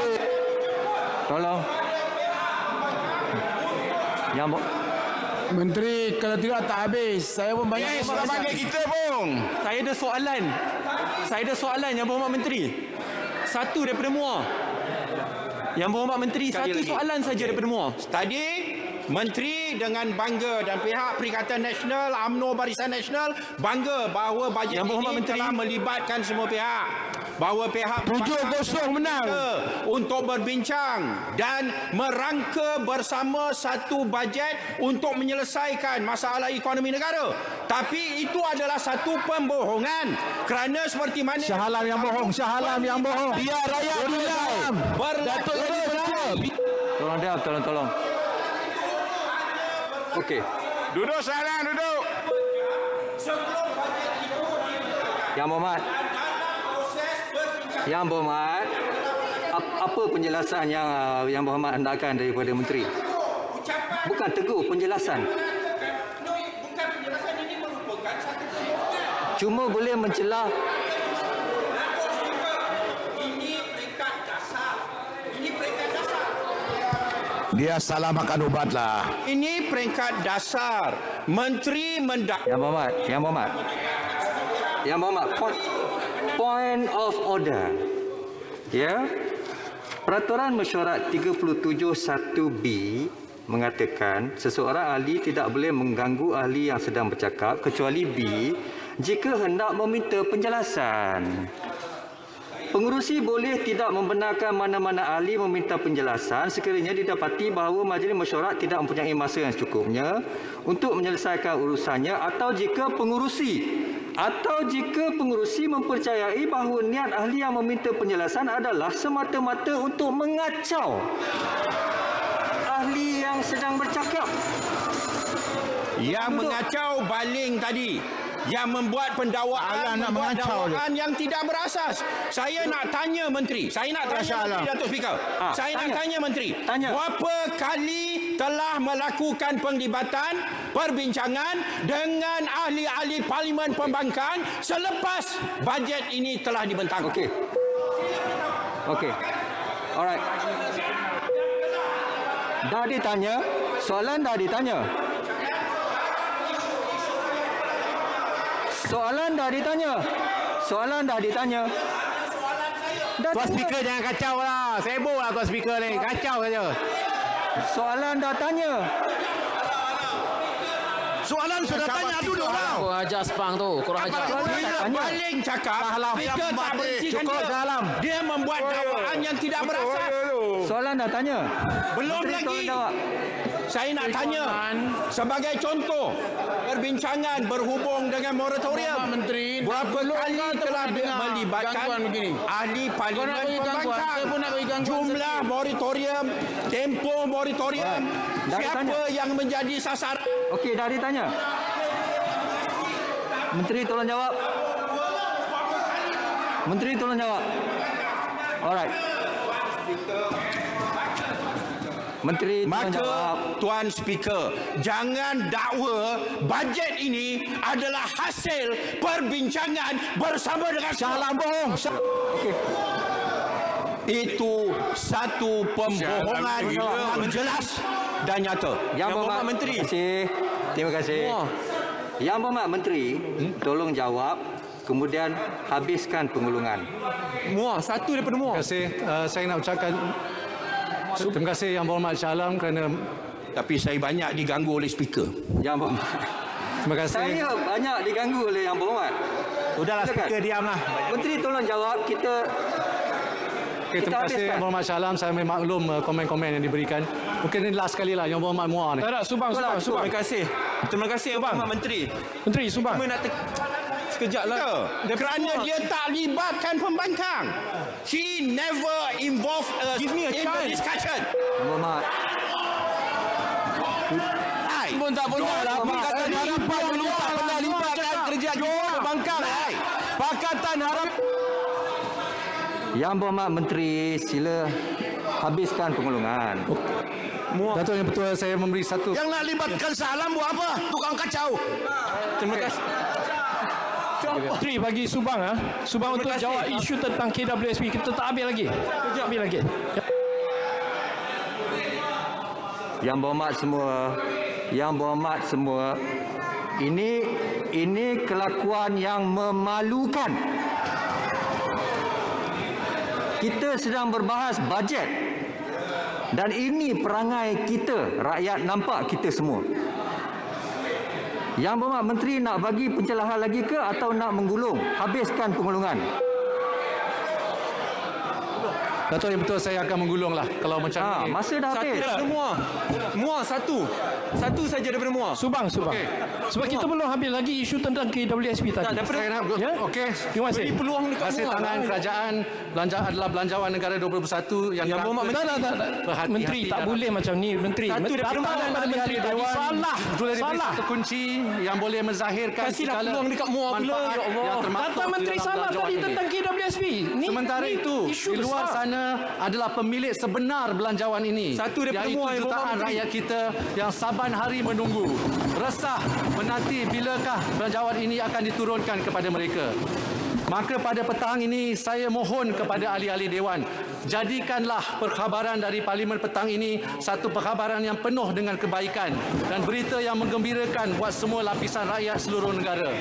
Tolong. Yang Menteri, kalau tidak tak habis. Saya pun banyak. Sudah panggil kita pun. Saya ada soalan Yang Berhormat Menteri. Satu daripada muar. Yang Berhormat Menteri, satu soalan saja daripada muar. Tadi Menteri dengan bangga dan pihak Perikatan Nasional, UMNO Barisan Nasional bangga bahawa bajet ini telah melibatkan semua pihak. Bahawa pihak 7-0 menang untuk berbincang dan merangka bersama satu bajet untuk menyelesaikan masalah ekonomi negara. Tapi itu adalah satu pembohongan. Kerana seperti mana Shah Alam yang bohong, Shah Alam yang bohong. Biar rakyat diam. Datuk Tolong. Okey. Duduk sekarang, duduk. Yang Berhormat, apa penjelasan yang Berhormat hendakkan daripada Menteri? Bukan tegur, penjelasan. Cuma boleh mencelah. Dia salah makan ubat lah. Ini peringkat dasar. Menteri Yang Berhormat, point of order. Ya. Peraturan Mesyuarat 37(1)B mengatakan seseorang ahli tidak boleh mengganggu ahli yang sedang bercakap kecuali B jika hendak meminta penjelasan. Pengerusi boleh tidak membenarkan mana-mana ahli meminta penjelasan sekiranya didapati bahawa majlis mesyuarat tidak mempunyai masa yang secukupnya untuk menyelesaikan urusannya atau jika pengerusi mempercayai bahawa niat ahli yang meminta penjelasan adalah semata-mata untuk mengacau ahli yang sedang bercakap. Yang mengacau baling tadi. Yang membuat pendawaan yang tidak berasas. Saya nak tanya Menteri. Saya nak tanya Menteri, Datuk Speaker. Saya nak tanya Menteri. Berapa kali telah melakukan penglibatan, perbincangan dengan ahli-ahli Parlimen Pembangkang selepas bajet ini telah dibentang? Okey. Alright. Dah ditanya. Soalan dah ditanya. Tuan Speaker jangan kacau lah. Sibuk lah Tuan Speaker ni. Kacau saja. Soalan dah tanya. Soalan sudah tanya, duduklah. Kurang ajar Sepang tu. Kurang ajar. Paling cakap, speaker tak berhentikan dia. Dia membuat dakwaan yang tidak berasas. Soalan dah tanya. Belum lagi. Saya nak tanya, sebagai contoh, perbincangan berhubung dengan moratorium. Berapa kali telah melibatkan ahli parlimen pembangkang? Jumlah moratorium, tempoh moratorium, siapa yang menjadi sasaran? Okey, dah ditanya. Menteri tolong jawab. Menteri tolong jawab. Alright. Menteri tolong jawab. Tuan Speaker, jangan dakwa bajet ini adalah hasil perbincangan bersama dengan Shah Lambung. Okey. Itu satu pembohongan yang jelas dan nyata. Yang Berhormat Menteri. Terima kasih. Yang Berhormat Menteri, tolong jawab, kemudian habiskan pengulungan. Satu daripada Terima kasih. Saya nak ucapkan terima kasih Yang Berhormat Shah Alam kerana tapi saya banyak diganggu oleh speaker. Yang Berhormat. Terima kasih. Saya banyak diganggu oleh Yang Berhormat. Sudahlah speaker, diamlah. Menteri tolong jawab. Terima kasih Yang Berhormat Shah Alam. Saya maklum komen-komen yang diberikan. Mungkin ini last sekali lah Yang Berhormat Muar ni. Tak, Subang. Terima kasih. Terima kasih Yang Berhormat Menteri. Menteri, Subang. Sekejaplah. Kerana dia tak libatkan pembangkang. He never involved us in the discussion. Yang Berhormat. Pun tak boleh lah. Pakatan Harapan dulu tak pernah libatkan kerja pembangkang. Pakatan Harapan. Yang Berhormat Menteri, sila habiskan pengulungan. Datuk Yang Betul, saya memberi satu. Yang nak libatkan Shah Alam buat apa? Tukang kacau. Terima kasih. Menteri bagi Subang Subang untuk jawab isu tentang KWSP. Kita tak habis lagi. Yang Berhormat semua, ini kelakuan yang memalukan. Kita sedang berbahas bajet dan ini perangai kita, rakyat nampak kita semua. Yang Berhormat Menteri nak bagi pencerahan lagi ke atau nak menggulung? Habiskan pengulungan. Datuk Yang Betul, saya akan menggulung lah kalau macam ni. Masa dah habis. Satu saja daripada Muar. Subang. Okay. Sebab kita belum habis lagi isu tentang KWSP tadi. Saya nak okey. Terima kasih. Peluang dekat Kasih tangan kerajaan adalah belanjawan negara 2021 yang Berhormat Menteri tak boleh macam ni. Menteri. Tangan Menteri Dewan. Salah. Satu kunci yang boleh menzahirkan kasihlah peluang dekat Muar pula. Ya Allah. Kata Menteri salah tadi tentang KWSP. Sementara itu, di luar sana adalah pemilik sebenar belanjawan ini. Satu daripada iaitu Muar, jutaan rakyat kita yang saban hari menunggu, resah menanti bilakah belanjawan ini akan diturunkan kepada mereka. Maka pada petang ini saya mohon kepada ahli-ahli Dewan, jadikanlah perkhabaran dari Parlimen petang ini satu perkhabaran yang penuh dengan kebaikan dan berita yang menggembirakan buat semua lapisan rakyat seluruh negara.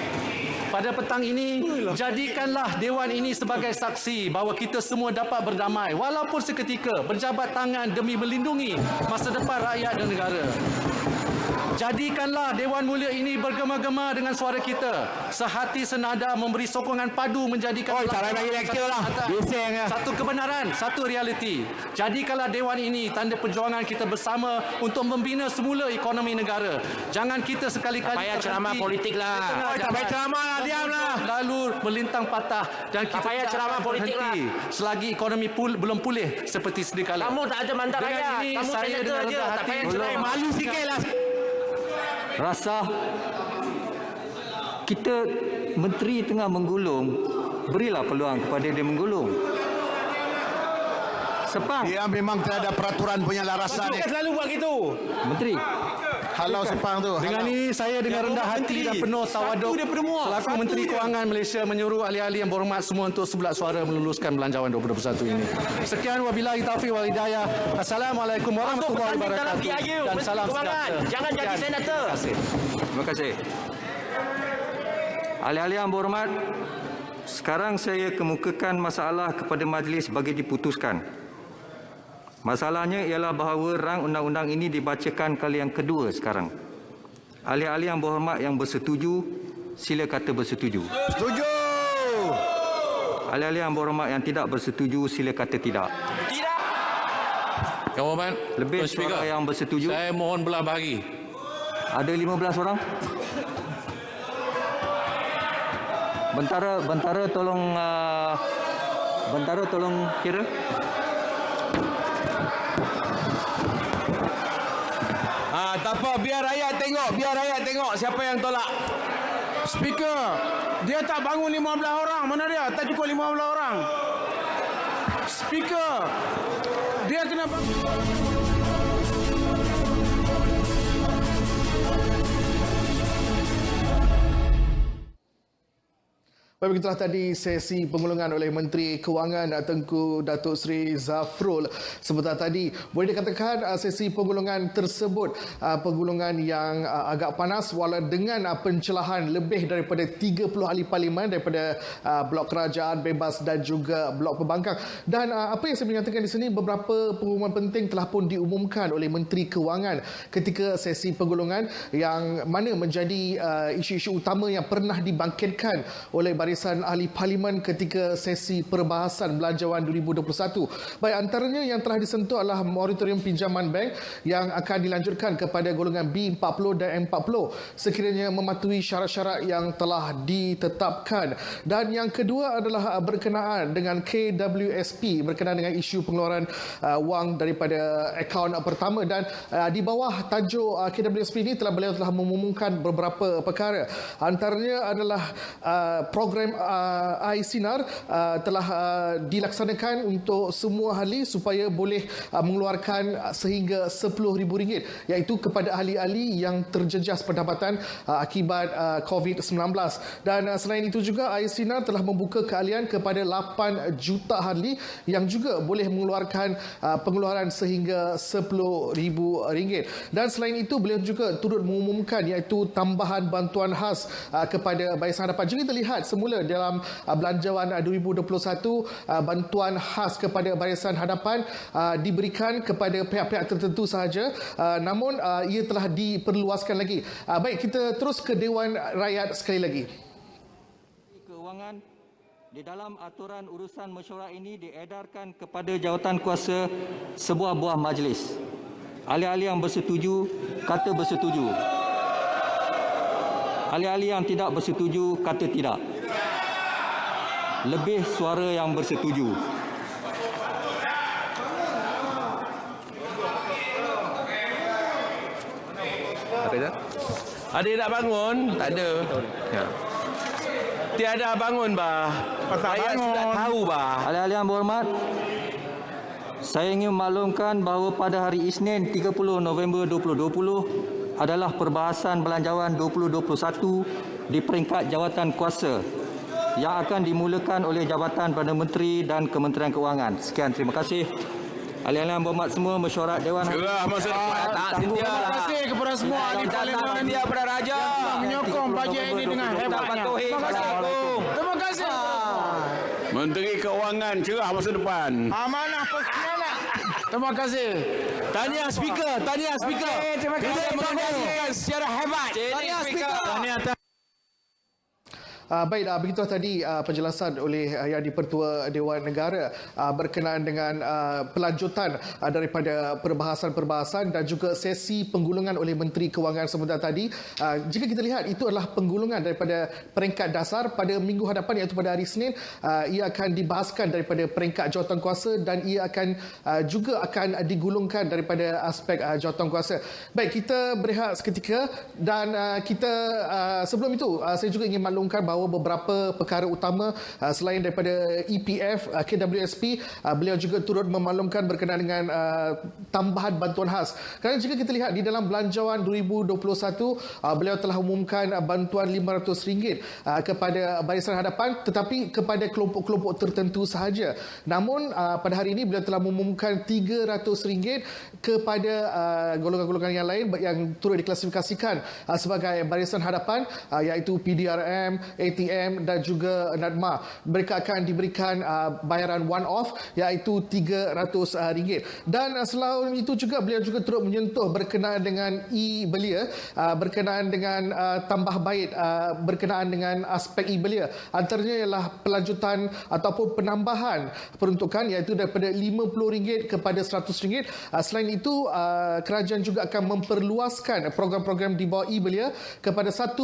Pada petang ini, jadikanlah Dewan ini sebagai saksi bahawa kita semua dapat berdamai walaupun seketika, berjabat tangan demi melindungi masa depan rakyat dan negara. Jadikanlah Dewan Mulia ini bergema-gema dengan suara kita, sehati senada memberi sokongan padu menjadikan satu kebenaran, satu realiti. Jadikanlah Dewan ini tanda perjuangan kita bersama untuk membina semula ekonomi negara. Jangan kita sekali-kali tak payah ceramah politik lah. Tak payah ceramah lah, diamlah. Lalu melintang patah dan kita tak payah ceramah politik lah. Selagi ekonomi belum pulih seperti sedia kala. Kamu tak ada mandat rakyat. Kamu saya dengan rendah hati malu sikitlah. Rasa kita menteri tengah menggulung, berilah peluang kepada dia menggulung. Sepang. Dia memang terhadap peraturan penyelarasan. Betul selalu buat gitu. Menteri. Halau Sepang tu. Dengan ini saya dengan rendah hati dan penuh tawaduk selaku Menteri Kewangan Malaysia menyuruh ahli-ahli yang berhormat semua untuk sebelah suara meluluskan belanjawan 2021 ini. Sekian wabillahi taufiq wal hidayah. Assalamualaikum warahmatullahi wabarakatuh. Dan salam sejahtera. Jangan jadi senator. Terima kasih. Ahli-ahli yang berhormat, sekarang saya kemukakan masalah kepada majlis bagi diputuskan. Masalahnya ialah bahawa rang undang-undang ini dibacakan kali yang kedua sekarang. Ahli-ahli yang berhormat yang bersetuju, sila kata bersetuju. Setuju. Ahli-ahli yang berhormat yang tidak bersetuju, sila kata tidak. Tidak. Yang Berhormat, Lebih Tuan Speaker, suara yang bersetuju. saya mohon belah bahagi. Ada 15 orang. Bentara tolong kira. Tak apa, biar rakyat tengok siapa yang tolak. Speaker, dia tak bangun 15 orang. Mana dia? Tak cukup 15 orang. Speaker, dia kena bangun. Baik, begitulah tadi sesi pengulungan oleh Menteri Kewangan Tengku Datuk Seri Zafrul. Sebentar tadi, boleh dikatakan sesi pengulungan tersebut pengulungan yang agak panas walau dengan pencelahan lebih daripada 30 ahli parlimen daripada Blok Kerajaan Bebas dan juga Blok Pembangkang. Dan apa yang saya menyatakan di sini, beberapa pengumuman penting telah pun diumumkan oleh Menteri Kewangan ketika sesi pengulungan yang mana menjadi isu-isu utama yang pernah dibangkitkan oleh Barisan Ahli Parlimen ketika sesi perbahasan Belanjawan 2021. Baik, antaranya yang telah disentuh adalah moratorium pinjaman bank yang akan dilanjutkan kepada golongan B40 dan M40 sekiranya mematuhi syarat-syarat yang telah ditetapkan. Dan yang kedua adalah berkenaan dengan KWSP, berkenaan dengan isu pengeluaran wang daripada akaun pertama. Dan di bawah tajuk KWSP ini beliau telah mengumumkan beberapa perkara. Antaranya adalah program iSinar telah dilaksanakan untuk semua ahli supaya boleh mengeluarkan sehingga RM10,000 iaitu kepada ahli-ahli yang terjejas pendapatan akibat COVID-19. Dan selain itu juga iSinar telah membuka keahlian kepada 8 juta ahli yang juga boleh mengeluarkan pengeluaran sehingga RM10,000. Dan selain itu beliau juga turut mengumumkan iaitu tambahan bantuan khas kepada Barisan Hadapan. Jika kita lihat semula dalam Belanjawan 2021, bantuan khas kepada Barisan Hadapan diberikan kepada pihak-pihak tertentu sahaja, namun ia telah diperluaskan lagi. Baik, kita terus ke Dewan Rakyat sekali lagi. Kewangan di dalam aturan urusan mesyuarat ini diedarkan kepada jawatan kuasa sebuah buah majlis. Ahli-ahli yang bersetuju kata bersetuju. Ahli-ahli yang tidak bersetuju kata tidak. Lebih suara yang bersetuju. Ada yang nak bangun? Tak ada. Ya. Tiada bangun, bah. Rakyat sudah tahu, bah. Ahli-ahli yang berhormat, saya ingin memaklumkan bahawa pada hari Isnin 30 November 2020 adalah perbahasan Belanjawan 2021 di peringkat jawatan kuasa yang akan dimulakan oleh Jabatan Perdana Menteri dan Kementerian Kewangan. Sekian, terima kasih. Ahli-ahli yang berhormat semua, mesyuarat Dewan. Gerah masa depan. Terima kasih kepada semua ahli parlimen dia pada raja yang menyokong bajet ini dengan hebatnya. Terima kasih. Terima kasih. Menteri Kewangan cerah masa depan. Amanah pengkhianat. Terima kasih. Tahniah speaker, tahniah speaker. Terima kasih. Kita mengendalikan secara hebat. Tahniah speaker. Baik, begitulah tadi penjelasan oleh Yang di-Pertua Dewan Negara berkenaan dengan pelanjutan daripada perbahasan-perbahasan dan juga sesi penggulungan oleh Menteri Kewangan sebentar tadi. Jika kita lihat, itu adalah penggulungan daripada peringkat dasar pada minggu hadapan iaitu pada hari Isnin. Ia akan dibahaskan daripada peringkat jawatankuasa dan ia akan juga akan digulungkan daripada aspek jawatankuasa. Baik, kita berehat seketika dan kita sebelum itu saya juga ingin maklumkan bahawa beberapa perkara utama selain daripada EPF, KWSP, beliau juga turut memaklumkan berkenaan dengan tambahan bantuan khas. Kerana jika kita lihat di dalam Belanjawan 2021, beliau telah umumkan bantuan RM500 kepada Barisan Hadapan tetapi kepada kelompok-kelompok tertentu sahaja. Namun pada hari ini beliau telah mengumumkan RM300 kepada golongan-golongan yang lain yang turut diklasifikasikan sebagai Barisan Hadapan, iaitu PDRM, ATM dan juga NADMA. Mereka akan diberikan bayaran one-off iaitu RM300. Dan selain itu juga beliau juga turut menyentuh berkenaan dengan e-belia, berkenaan dengan tambah baik, berkenaan dengan aspek e-belia. Antaranya ialah pelanjutan ataupun penambahan peruntukan iaitu daripada RM50 kepada RM100. Selain itu, kerajaan juga akan memperluaskan program-program di bawah e-belia kepada 1.1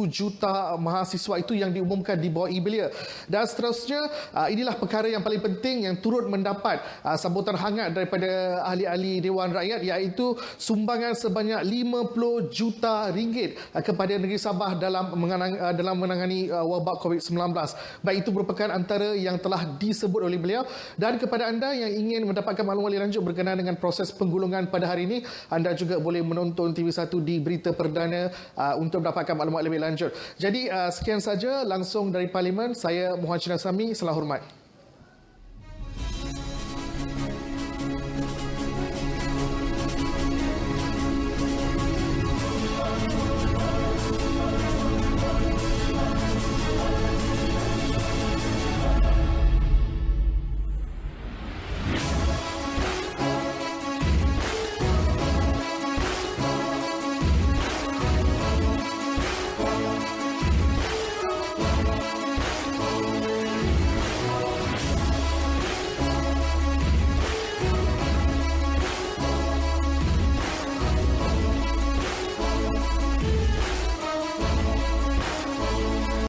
juta mahasiswa itu yang diumumkan di bawah e-belia. Dan seterusnya, inilah perkara yang paling penting yang turut mendapat sambutan hangat daripada ahli-ahli Dewan Rakyat iaitu sumbangan sebanyak RM50 juta kepada negeri Sabah dalam menangani wabak COVID-19. Baik itu merupakan antara yang telah disebut oleh beliau. Dan kepada anda yang ingin mendapatkan maklumat lebih lanjut berkenaan dengan proses penggulungan pada hari ini, anda juga boleh menonton TV1 di Berita Perdana untuk mendapatkan maklumat lebih lanjut. Jadi sekian saja langsung dari Parlimen. Saya Muhammad Cina Sami. Salam hormat.